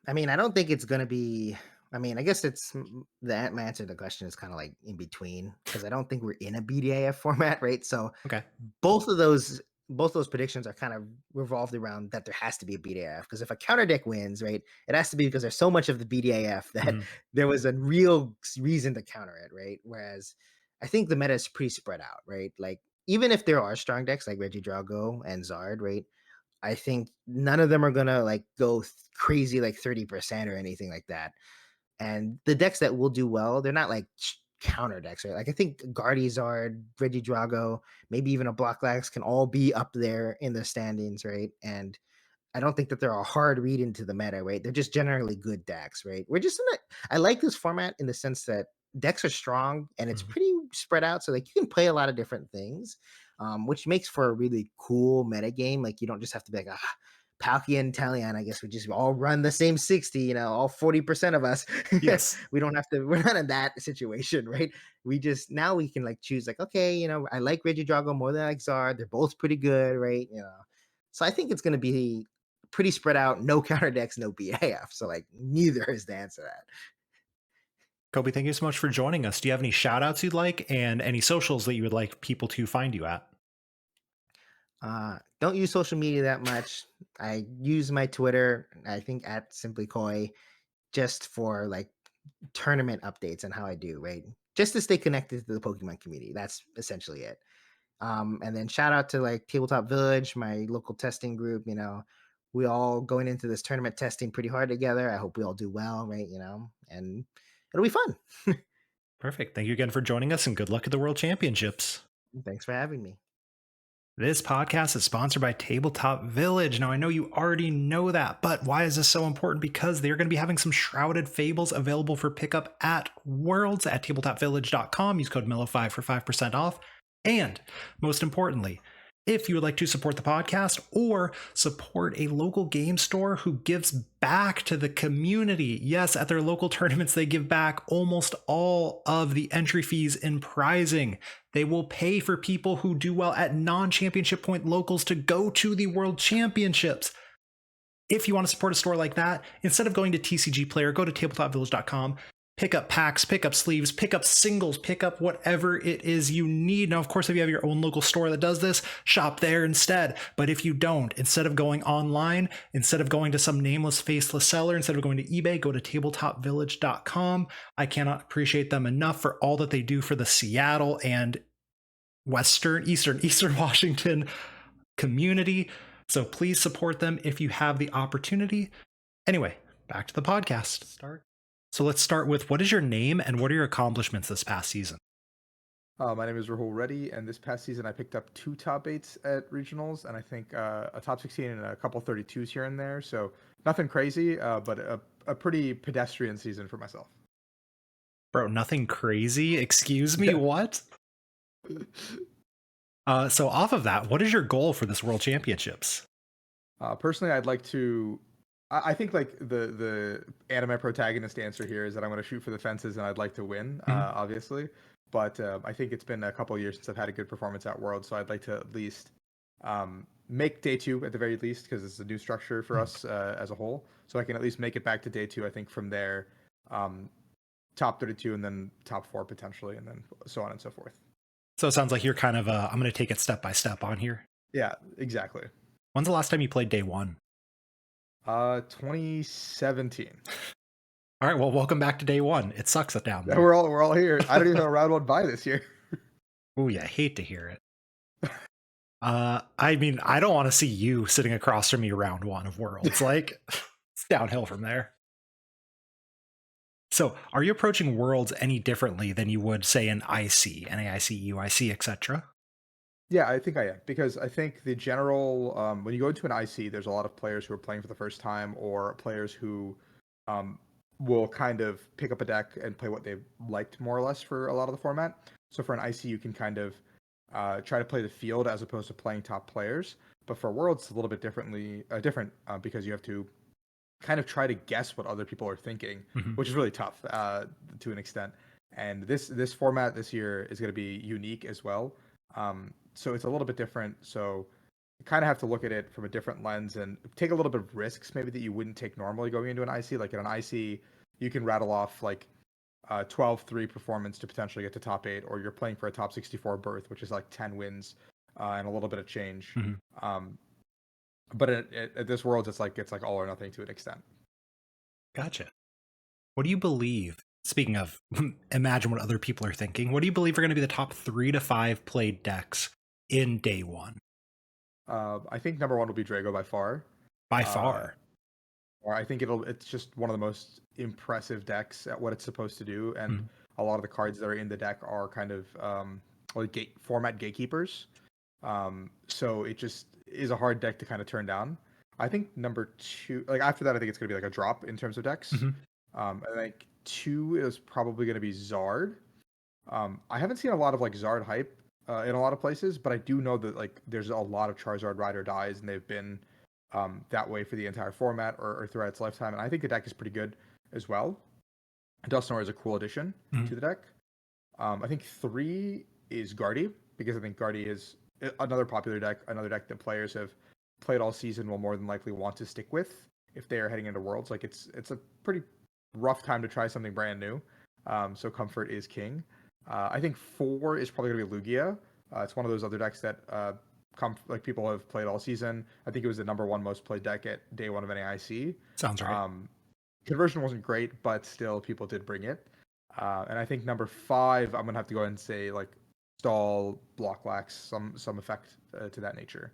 I mean, I don't think it's gonna be. I mean, I guess it's that my answer to the question is kind of like in between because I don't think we're in a BDAF format, right? So Okay. both of those predictions are kind of revolved around that there has to be a BDAF because if a counter deck wins, right, it has to be because there's so much of the BDAF that Mhm. there was a real reason to counter it, right? Whereas I think the meta is pretty spread out, right? Like even if there are strong decks like Regidrago and Zard, right? I think none of them are gonna like go crazy like 30% or anything like that. And the decks that will do well, they're not like counter decks, right? Like I think Guardizard, Regidrago, maybe even a Blocklax can all be up there in the standings, right? And I don't think that they're a hard read into the meta, right? They're just generally good decks, right? We're just in a, I like this format in the sense that decks are strong and it's Mhm. pretty spread out. So like you can play a lot of different things, which makes for a really cool meta game. Like you don't just have to be like, Palkia and Talion, I guess we just all run the same 60, all 40% of us. Yes. We don't have to, we're not in that situation, right? We just, now we can like choose like, okay, I like Regidrago more than I like Zard. They're both pretty good, right? So I think it's going to be pretty spread out, no counter decks, no BAF. So like neither is the answer to that. Cobi, thank you so much for joining us. Do you have any shout outs you'd like and any socials that you would like people to find you at? Don't use social media that much. I use my Twitter, I think at Simply Koi, just for like tournament updates and how I do, right? Just to stay connected to the Pokemon community. That's essentially it. And then shout out to like Tabletop Village, my local testing group. We all going into this tournament testing pretty hard together. I hope we all do well, right? And it'll be fun. Perfect. Thank you again for joining us and good luck at the World Championships. Thanks for having me. This podcast is sponsored by Tabletop Village. Now, I know you already know that, but why is this so important? Because they're going to be having some Shrouded Fables available for pickup at Worlds at tabletopvillage.com. Use code MELLOW5 for 5% off. And most importantly, if you would like to support the podcast or support a local game store who gives back to the community, yes, at their local tournaments, they give back almost all of the entry fees in prizing. They will pay for people who do well at non-championship point locals to go to the World Championships. If you want to support a store like that, instead of going to TCG Player, go to tabletopvillage.com. Pick up packs, pick up sleeves, pick up singles, pick up whatever it is you need. Now, of course, if you have your own local store that does this, shop there instead. But if you don't, instead of going online, instead of going to some nameless, faceless seller, instead of going to eBay, go to tabletopvillage.com. I cannot appreciate them enough for all that they do for the Seattle and Eastern Washington community. So please support them if you have the opportunity. Anyway, back to the podcast. So let's start with, what is your name and what are your accomplishments this past season? My name is Rahul Reddy, and this past season I picked up 2 top 8s at regionals, and I think a top 16 and a couple 32s here and there. So nothing crazy, but a pretty pedestrian season for myself. Bro, nothing crazy? Excuse me, what? So off of that, what is your goal for this World Championships? Personally, I'd like to. I think like the anime protagonist answer here is that I'm going to shoot for the fences and I'd like to win, obviously. But I think it's been a couple of years since I've had a good performance at World, so I'd like to at least make day 2 at the very least, because it's a new structure for us as a whole. So I can at least make it back to day 2. I think from there, top 32 and then top 4 potentially, and then so on and so forth. So it sounds like you're kind of, I'm going to take it step by step on here. Yeah, exactly. When's the last time you played day 1? 2017. All right, well, welcome back to day one. It sucks it down Yeah, there. we're all here. I don't even have a round one bye this year. Oh yeah, I hate to hear it. I mean, I don't want to see you sitting across from me round one of Worlds. Like, it's downhill from there. So, are you approaching Worlds any differently than you would, say, an IC, NAIC, UIC, etc.? Yeah, I think I am, because I think the general when you go into an IC, there's a lot of players who are playing for the first time, or players who will kind of pick up a deck and play what they've liked more or less for a lot of the format. So for an IC, you can kind of try to play the field as opposed to playing top players. But for Worlds, it's a little bit different because you have to kind of try to guess what other people are thinking, which is really tough to an extent. And this format this year is going to be unique as well. So it's a little bit different. So you kind of have to look at it from a different lens and take a little bit of risks maybe that you wouldn't take normally going into an IC. Like in an IC, you can rattle off like 12-3 performance to potentially get to top 8, or you're playing for a top 64 berth, which is like 10 wins and a little bit of change. But at this Worlds, it's like all or nothing to an extent. Gotcha. What do you believe? Speaking of, imagine what other people are thinking. What do you believe are going to be the top 3 to 5 played decks in day one? I think number 1 will be Drago by far. By far. Or I think it's just one of the most impressive decks at what it's supposed to do, and a lot of the cards that are in the deck are kind of format gatekeepers. So it just is a hard deck to kind of turn down. I think number 2, like after that, I think it's going to be like a drop in terms of decks. I think 2 is probably going to be Zard. I haven't seen a lot of like Zard hype in a lot of places, but I do know that like there's a lot of Charizard ride or dies, and they've been that way for the entire format or throughout its lifetime. And I think the deck is pretty good as well. Dusknoir is a cool addition to the deck. I think 3 is Guardy, because I think Guardy is another popular deck, another deck that players have played all season will more than likely want to stick with if they are heading into Worlds. Like it's a pretty rough time to try something brand new. So comfort is king. I think 4 is probably going to be Lugia. It's one of those other decks that like people have played all season. I think it was the number 1 most played deck at day 1 of NAIC. Sounds right. Conversion wasn't great, but still people did bring it. And I think number 5, I'm gonna have to go ahead and say like Stall, Block Lax, some effect to that nature.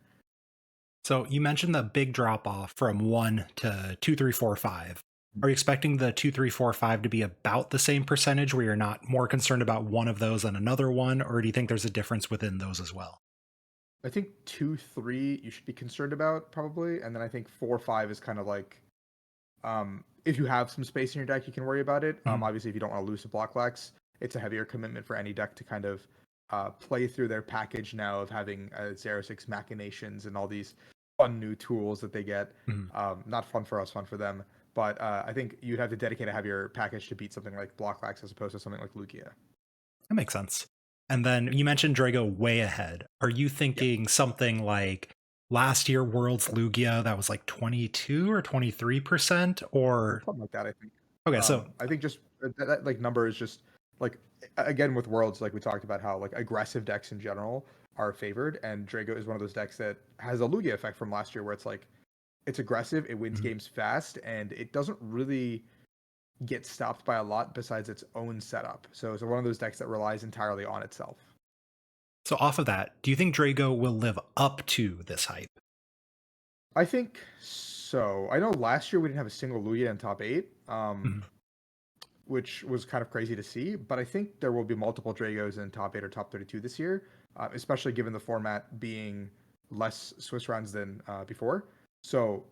So you mentioned the big drop off from 1 to 2, 3, 4, 5. Are you expecting the 2, 3, 4, 5 to be about the same percentage, where you're not more concerned about one of those than another one, or do you think there's a difference within those as well? I think 2, 3 you should be concerned about probably, and then I think 4, 5 is kind of like if you have some space in your deck, you can worry about it. Obviously, if you don't want to lose to Block Lax, it's a heavier commitment for any deck to kind of play through their package now of having 0-6 machinations and all these fun new tools that they get. Not fun for us, fun for them. But I think you'd have to dedicate a heavier package to beat something like Block Lax as opposed to something like Lugia. That makes sense. And then you mentioned Drago way ahead. Are you thinking something like last year Worlds Lugia that was like 22 or 23%, or something like that? I think. Okay, so I think just that like number is just like, again with Worlds, like we talked about how like aggressive decks in general are favored, and Drago is one of those decks that has a Lugia effect from last year, where it's like it's aggressive, it wins games fast, and it doesn't really get stopped by a lot besides its own setup. So it's one of those decks that relies entirely on itself. So off of that, do you think Drago will live up to this hype? I think so. I know last year we didn't have a single Lugia in top 8, which was kind of crazy to see, but I think there will be multiple Dragos in top 8 or top 32 this year, especially given the format being less Swiss rounds than before. So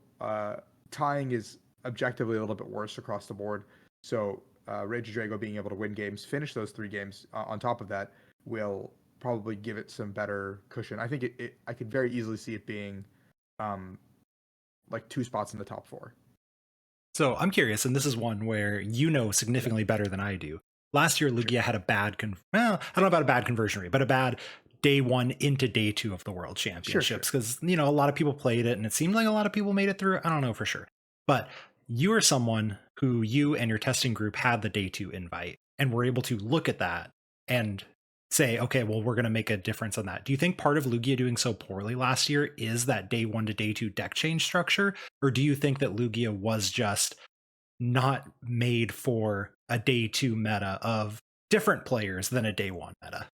tying is objectively a little bit worse across the board. So Rage Drago being able to win games, finish those 3 games on top of that, will probably give it some better cushion. I think I could very easily see it being like 2 spots in the top 4. So I'm curious, and this is one where you know significantly better than I do. Last year, Lugia had a bad, I don't know about a bad conversion rate, but a bad day 1 into day 2 of the World Championships, because you know a lot of people played it, and it seemed like a lot of people made it through. I don't know for sure, but you are someone who you and your testing group had the day 2 invite and were able to look at that and say, okay, well, we're going to make a difference on that. Do you think part of Lugia doing so poorly last year is that day 1 to day 2 deck change structure? Or do you think that Lugia was just not made for a day 2 meta of different players than a day 1 meta?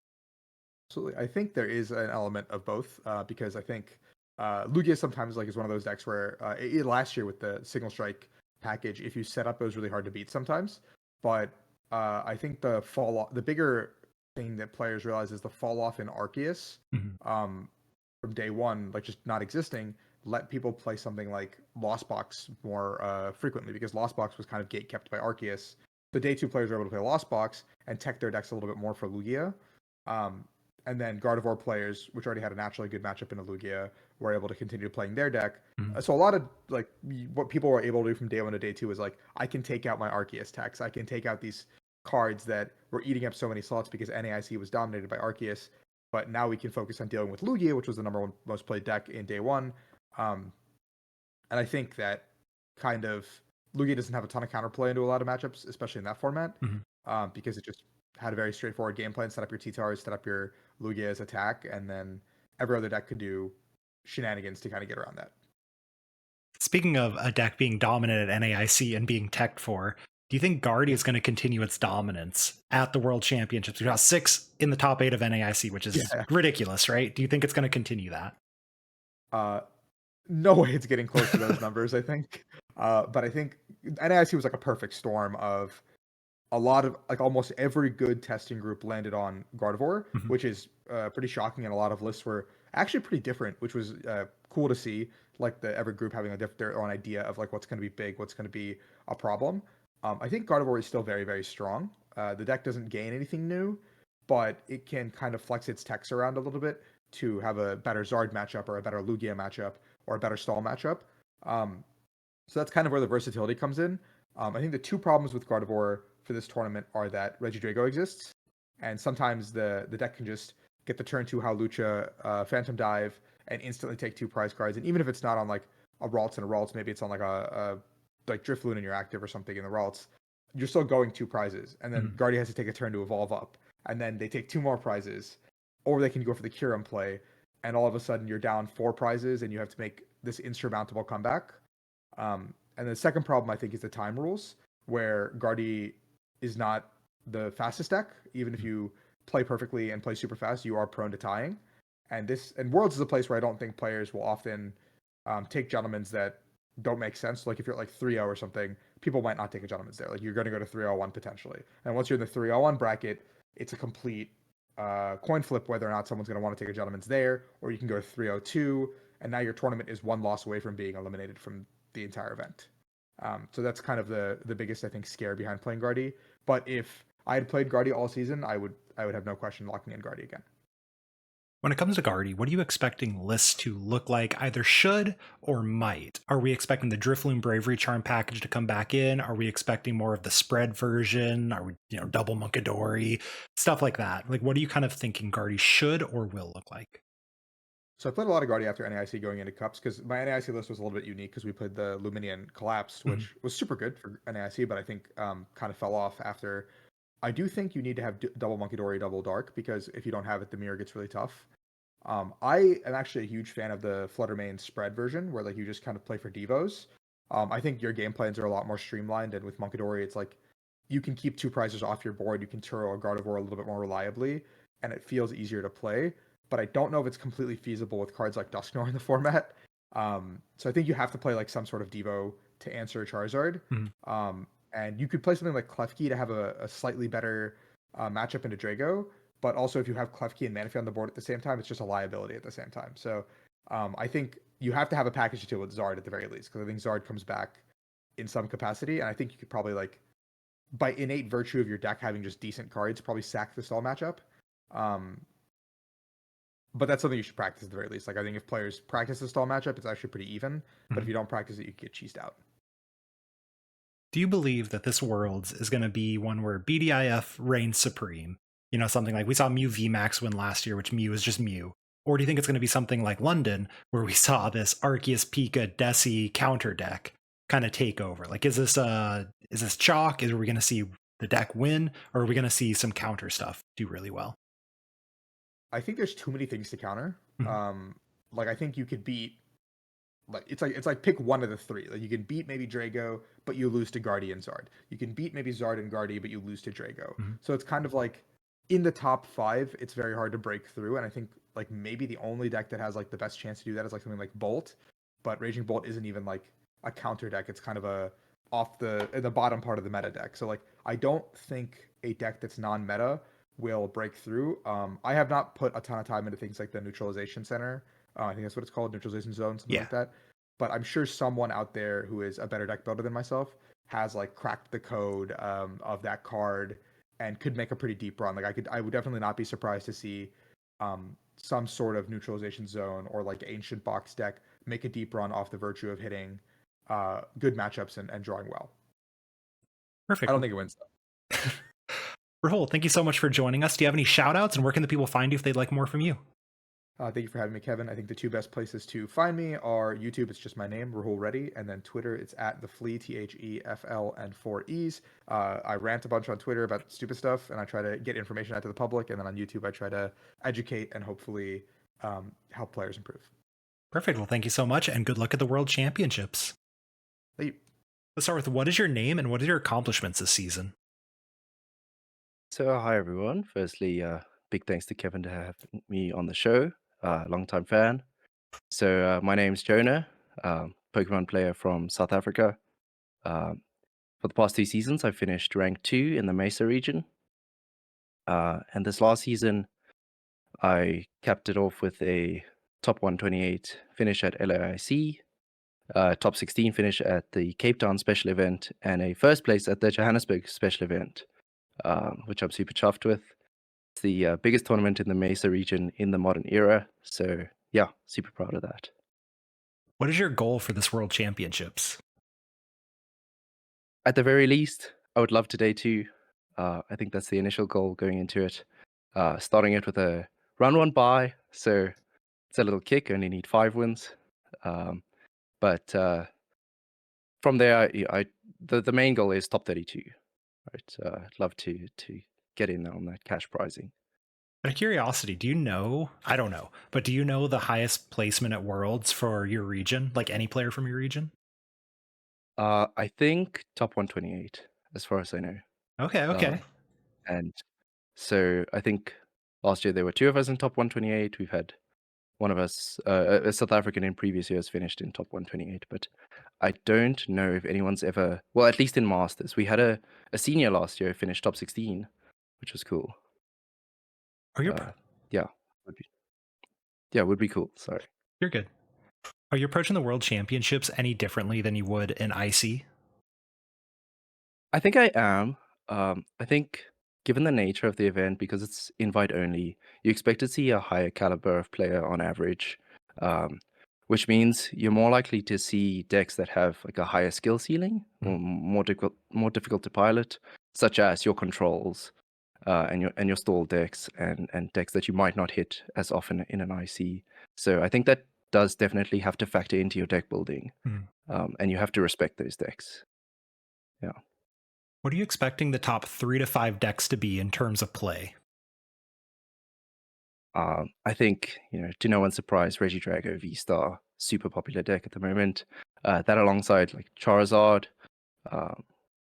Absolutely. I think there is an element of both because I think Lugia sometimes like is one of those decks where last year with the Signal Strike package, if you set up, it was really hard to beat sometimes. But I think the bigger thing that players realize is the fall off in Arceus from day 1, like just not existing, let people play something like Lost Box more frequently because Lost Box was kind of gate kept by Arceus. The day 2 players were able to play Lost Box and tech their decks a little bit more for Lugia. And then Gardevoir players, which already had a naturally good matchup in a Lugia, were able to continue playing their deck. So a lot of like what people were able to do from day 1 to day 2 is like, I can take out my Arceus techs. I can take out these cards that were eating up so many slots because NAIC was dominated by Arceus. But now we can focus on dealing with Lugia, which was the number 1 most played deck in day 1. And I think that kind of Lugia doesn't have a ton of counterplay into a lot of matchups, especially in that format, because it just had a very straightforward game plan: set up your T-Tars, set up your Lugia's attack, and then every other deck could do shenanigans to kind of get around that. Speaking of a deck being dominant at NAIC and being teched for, do you think Guardy is going to continue its dominance at the World Championships? We got 6 in the top 8 of NAIC, which is ridiculous, right? Do you think it's going to continue that? No way it's getting close to those numbers, I think. But I think NAIC was like a perfect storm of a lot of like almost every good testing group landed on Gardevoir, which is pretty shocking. And a lot of lists were actually pretty different, which was cool to see. Like every group having their own idea of like what's going to be big, what's going to be a problem. I think Gardevoir is still very, very strong. The deck doesn't gain anything new, but it can kind of flex its techs around a little bit to have a better Zard matchup or a better Lugia matchup or a better Stall matchup. So that's kind of where the versatility comes in. I think the 2 problems with Gardevoir for this tournament are that Regidrago exists, and sometimes the deck can just get the turn 2 Howlucha Phantom Dive and instantly take 2 prize cards. And even if it's not on like a Ralts and a Ralts, maybe it's on like a like Drifloon in your active or something in the Ralts, you're still going 2 prizes. And then Guardy has to take a turn to evolve up, and then they take 2 more prizes, or they can go for the Kyurem play, and all of a sudden you're down 4 prizes and you have to make this insurmountable comeback. And the second problem, I think, is the time rules, where Guardy is not the fastest deck. Even if you play perfectly and play super fast, you are prone to tying. And Worlds is a place where I don't think players will often take Gentlemen's that don't make sense. Like if you're at like 3-0 or something, people might not take a Gentlemen's there. Like you're going to go to 3-0-1 potentially. And once you're in the 3-0-1 bracket, it's a complete coin flip whether or not someone's going to want to take a Gentlemen's there, or you can go 3-0-2, and now your tournament is 1 loss away from being eliminated from the entire event. So that's kind of the biggest, I think, scare behind playing Guardy. But if I had played Guardy all season, I would have no question locking in Guardy again. When it comes to Guardy, what are you expecting lists to look like, either should or might? Are we expecting the Drifloon Bravery Charm package to come back in? Are we expecting more of the spread version? Are we, double Munkidori? Stuff like that. Like, what are you kind of thinking Guardy should or will look like? So I played a lot of Guardy after NAIC going into Cups, because my NAIC list was a little bit unique because we played the Luminian Collapsed, which was super good for NAIC, but I think kind of fell off after. I do think you need to have double Munkidori, double Dark, because if you don't have it, the mirror gets really tough. I am actually a huge fan of the Fluttermane spread version, where like you just kind of play for Devos. I think your game plans are a lot more streamlined, and with Munkidori, it's like you can keep 2 prizes off your board, you can Turo a Gardevoir a little bit more reliably, and it feels easier to play. But I don't know if it's completely feasible with cards like Dusknoir in the format. So I think you have to play like some sort of Devo to answer Charizard. And you could play something like Klefki to have a slightly better matchup into Drago. But also if you have Klefki and Manaphy on the board at the same time, it's just a liability at the same time. So I think you have to have a package to deal with Zard at the very least, because I think Zard comes back in some capacity. And I think you could probably, like, by innate virtue of your deck having just decent cards, probably sack the stall matchup. But that's something you should practice at the very least. Like, I think if players practice the stall matchup, it's actually pretty even. But if you don't practice it, you get cheesed out. Do you believe that this Worlds is going to be one where BDIF reigns supreme? Something like we saw Mew VMAX win last year, which Mew is just Mew. Or do you think it's going to be something like London, where we saw this Arceus, Pika, Desi counter deck kind of take over? Like, is this chalk? Are we going to see the deck win? Or are we going to see some counter stuff do really well? I think there's too many things to counter. Like, I think you could beat it's like pick one of the three. Like you can beat maybe Drago, but you lose to Guardian Zard. You can beat maybe Zard and Guardi, but you lose to Drago. So it's kind of like in the top 5, it's very hard to break through. And I think like maybe the only deck that has like the best chance to do that is like something like Bolt, but Raging Bolt isn't even like a counter deck. It's kind of a in the bottom part of the meta deck. So like I don't think a deck that's non-meta will break through. I have not put a ton of time into things like the neutralization center. I think that's what it's called, neutralization zone, something like that. But I'm sure someone out there who is a better deck builder than myself has like cracked the code of that card and could make a pretty deep run. Like I would definitely not be surprised to see some sort of neutralization zone or like ancient box deck make a deep run off the virtue of hitting good matchups and drawing well. Perfect. I don't think it wins though. Rahul, thank you so much for joining us. Do you have any shout outs, and where can the people find you if they'd like more from you? Thank you for having me, Kevin. I think the 2 best places to find me are YouTube, it's just my name, Rahul Reddy, and then Twitter, it's at the Flea, THEFL, and 4 E's. I rant a bunch on Twitter about stupid stuff, and I try to get information out to the public, and then on YouTube, I try to educate and hopefully help players improve. Perfect. Well, thank you so much, and good luck at the World Championships. Thank you. Let's start with, what is your name and what are your accomplishments this season? So, hi everyone. Firstly, big thanks to Kevin to have me on the show. Long-time fan. So, my name's Jonah, Pokemon player from South Africa. For the past 2 seasons, I finished rank 2 in the Mesa region. And this last season, I capped it off with a top 128 finish at LAIC, top 16 finish at the Cape Town special event, and a first place at the Johannesburg special event, which I'm super chuffed with. It's the biggest tournament in the Mesa region in the modern era. So yeah, super proud of that. What is your goal for this World Championships? At the very least, I would love to day 2. I think that's the initial goal going into it. Starting it with a round 1 bye, so it's a little kick. Only need 5 wins. But from there, the main goal is top 32. Right, I'd love to get in on that cash prizing. Out of curiosity, do you know, I don't know, but do you know the highest placement at Worlds for your region? Like any player from your region? I think top 128, as far as I know. Okay. And so I think last year there were 2 of us in top 128. We've had one of us, a South African in previous years, finished in top 128. But I don't know if anyone's ever, well, at least in Masters. We had a senior last year finish top 16, which was cool. Yeah, would be cool. Sorry. You're good. Are you approaching the World Championships any differently than you would in IC? I think I am. I think given the nature of the event, because it's invite only, you expect to see a higher caliber of player on average, which means you're more likely to see decks that have like a higher skill ceiling or more difficult to pilot, such as your controls and your stall decks and decks that you might not hit as often in an IC. So I think that does definitely have to factor into your deck building, and you have to respect those decks. Yeah. What are you expecting the top 3 to 5 decks to be in terms of play? I think, to no one's surprise, Regidrago V-Star, super popular deck at the moment. That alongside like Charizard,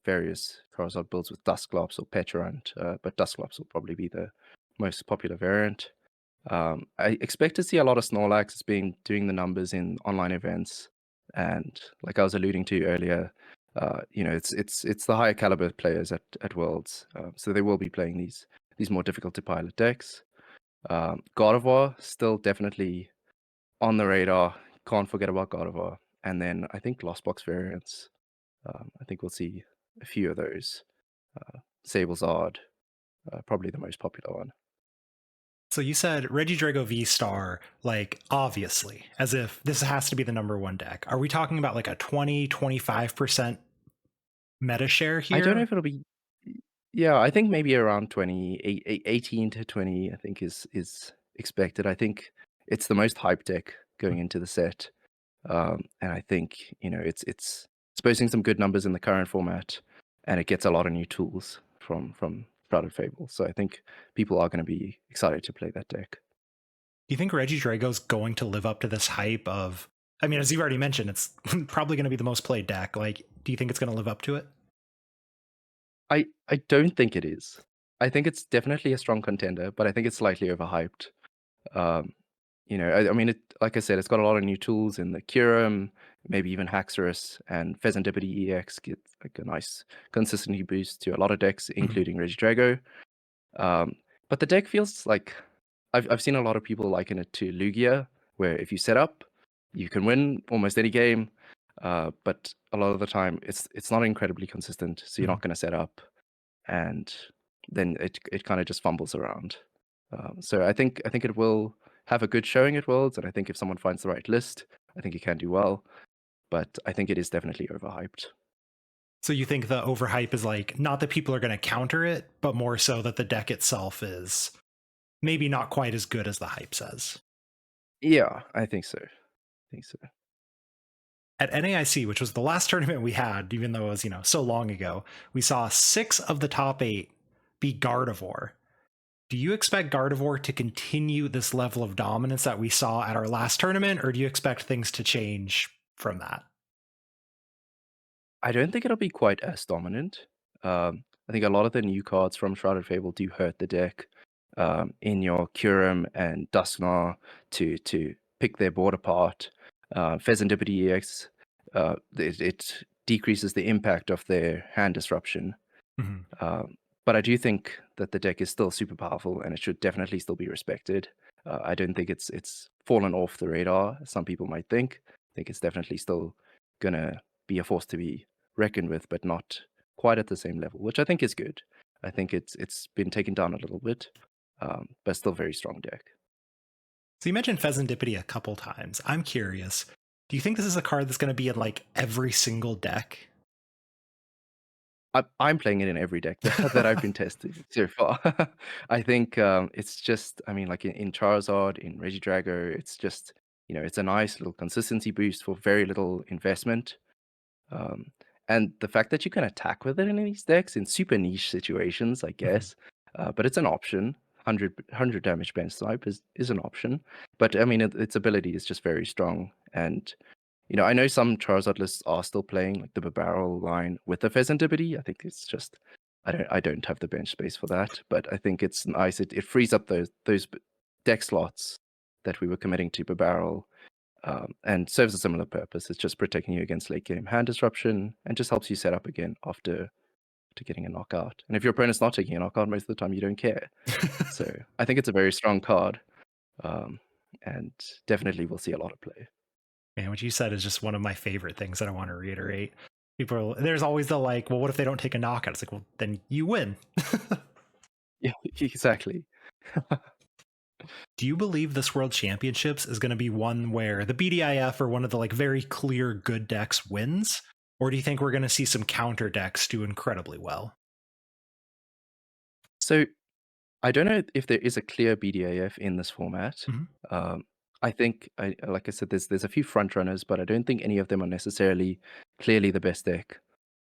various Charizard builds with Dusclops or Petrant, but Dusclops will probably be the most popular variant. I expect to see a lot of Snorlax doing the numbers in online events, and like I was alluding to earlier, it's the higher caliber players at Worlds, so they will be playing these more difficult to pilot decks. Gardevoir still definitely on the radar. Can't forget about Gardevoir. And then I think Lost Box variants. I think we'll see a few of those. Sablezard, probably the most popular one. So you said Regidrago V-Star, like obviously, as if this has to be the number 1 deck. Are we talking about like a 20-25% meta share here? I don't know if it'll be. Yeah, I think maybe around 20, 18 to 20, I think is expected. I think it's the most hype deck going into the set. And I think, it's posting some good numbers in the current format, and it gets a lot of new tools from Shrouded Fable. So I think people are going to be excited to play that deck. Do you think Regidrago's going to live up to this hype of, I mean, as you already mentioned, it's probably going to be the most played deck. Like, do you think it's going to live up to it? I don't think it is. I think it's definitely a strong contender, but I think it's slightly overhyped. I mean, like I said, it's got a lot of new tools in the Curum, maybe even Haxorus, and Pheasantipity EX gets like a nice consistency boost to a lot of decks, including Regidrago. But the deck feels like I've seen a lot of people liken it to Lugia, where if you set up, you can win almost any game. But a lot of the time, it's not incredibly consistent, so you're not going to set up, and then it kind of just fumbles around. So I think it will have a good showing at Worlds, and I think if someone finds the right list, I think it can do well. But I think it is definitely overhyped. So you think the overhype is like not that people are going to counter it, but more so that the deck itself is maybe not quite as good as the hype says. Yeah, I think so. At NAIC, which was the last tournament we had, even though it was, so long ago, we saw 6 of the top 8 be Gardevoir. Do you expect Gardevoir to continue this level of dominance that we saw at our last tournament, or do you expect things to change from that? I don't think it'll be quite as dominant. I think a lot of the new cards from Shrouded Fable do hurt the deck in your Curum and Dusknar to pick their board apart. Pheasantipity EX, it decreases the impact of their hand disruption. But I do think that the deck is still super powerful and it should definitely still be respected. I don't think it's fallen off the radar, as some people might think. I think it's definitely still gonna be a force to be reckoned with, but not quite at the same level, which I think is good. I think it's been taken down a little bit, but still very strong deck. So you mentioned Pheasantipity a couple times. I'm curious, do you think this is a card that's going to be in like every single deck? I'm playing it in every deck that I've been testing so far. I think it's just, I mean, like in Charizard, in Regidrago, it's just, it's a nice little consistency boost for very little investment. And the fact that you can attack with it in these decks in super niche situations, I guess, but it's an option. 100 damage bench snipe is an option. But I mean, its ability is just very strong. And I know some Charizard lists are still playing like the barrel line with the Pheasantipity. I think it's just I don't have the bench space for that, but I think it's nice. It frees up those deck slots that we were committing to barrel, and serves a similar purpose. It's just protecting you against late game hand disruption and just helps you set up again after getting a knockout. And if your opponent's not taking a knockout, most of the time you don't care. So I think it's a very strong card, and definitely we'll see a lot of play. Man, what you said is just one of my favorite things that I want to reiterate. There's always the like, well, what if they don't take a knockout? It's like, well, then you win. Yeah, exactly. Do you believe this World Championships is going to be one where the BDIF or one of the like very clear good decks wins? Or do you think we're going to see some counter decks do incredibly well? So I don't know if there is a clear BDIF in this format. I think, like I said, there's a few front runners, but I don't think any of them are necessarily clearly the best deck.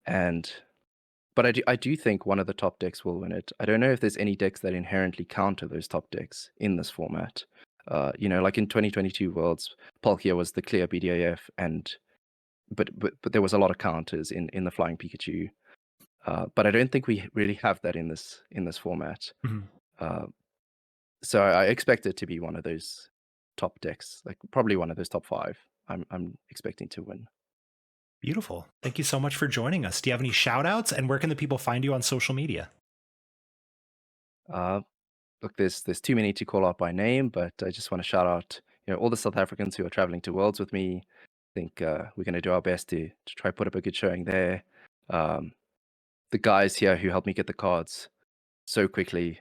But I do think one of the top decks will win it. I don't know if there's any decks that inherently counter those top decks in this format. Like in 2022 Worlds, Palkia was the clear BDIF, but there was a lot of counters in the Flying Pikachu. But I don't think we really have that in this format. So I expect it to be one of those top decks, like probably one of those top 5. I'm expecting to win. Beautiful. Thank you so much for joining us. Do you have any shout outs, and where can the people find you on social media? Look, there's too many to call out by name, but I just want to shout out all the South Africans who are traveling to Worlds with me. I think we're going to do our best to try put up a good showing there. The guys here who helped me get the cards so quickly,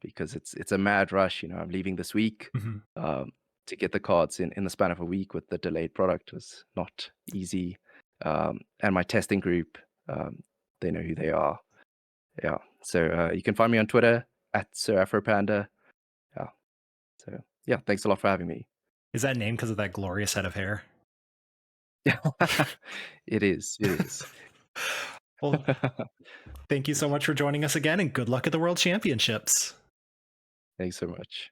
because it's a mad rush. I'm leaving this week. To get the cards in the span of a week with the delayed product was not easy. And my testing group, they know who they are. Yeah. So you can find me on Twitter @SirAfroPanda. Yeah. So yeah, thanks a lot for having me. Is that named because of that glorious head of hair? It is. Well, thank you so much for joining us again, and good luck at the World Championships. Thanks so much.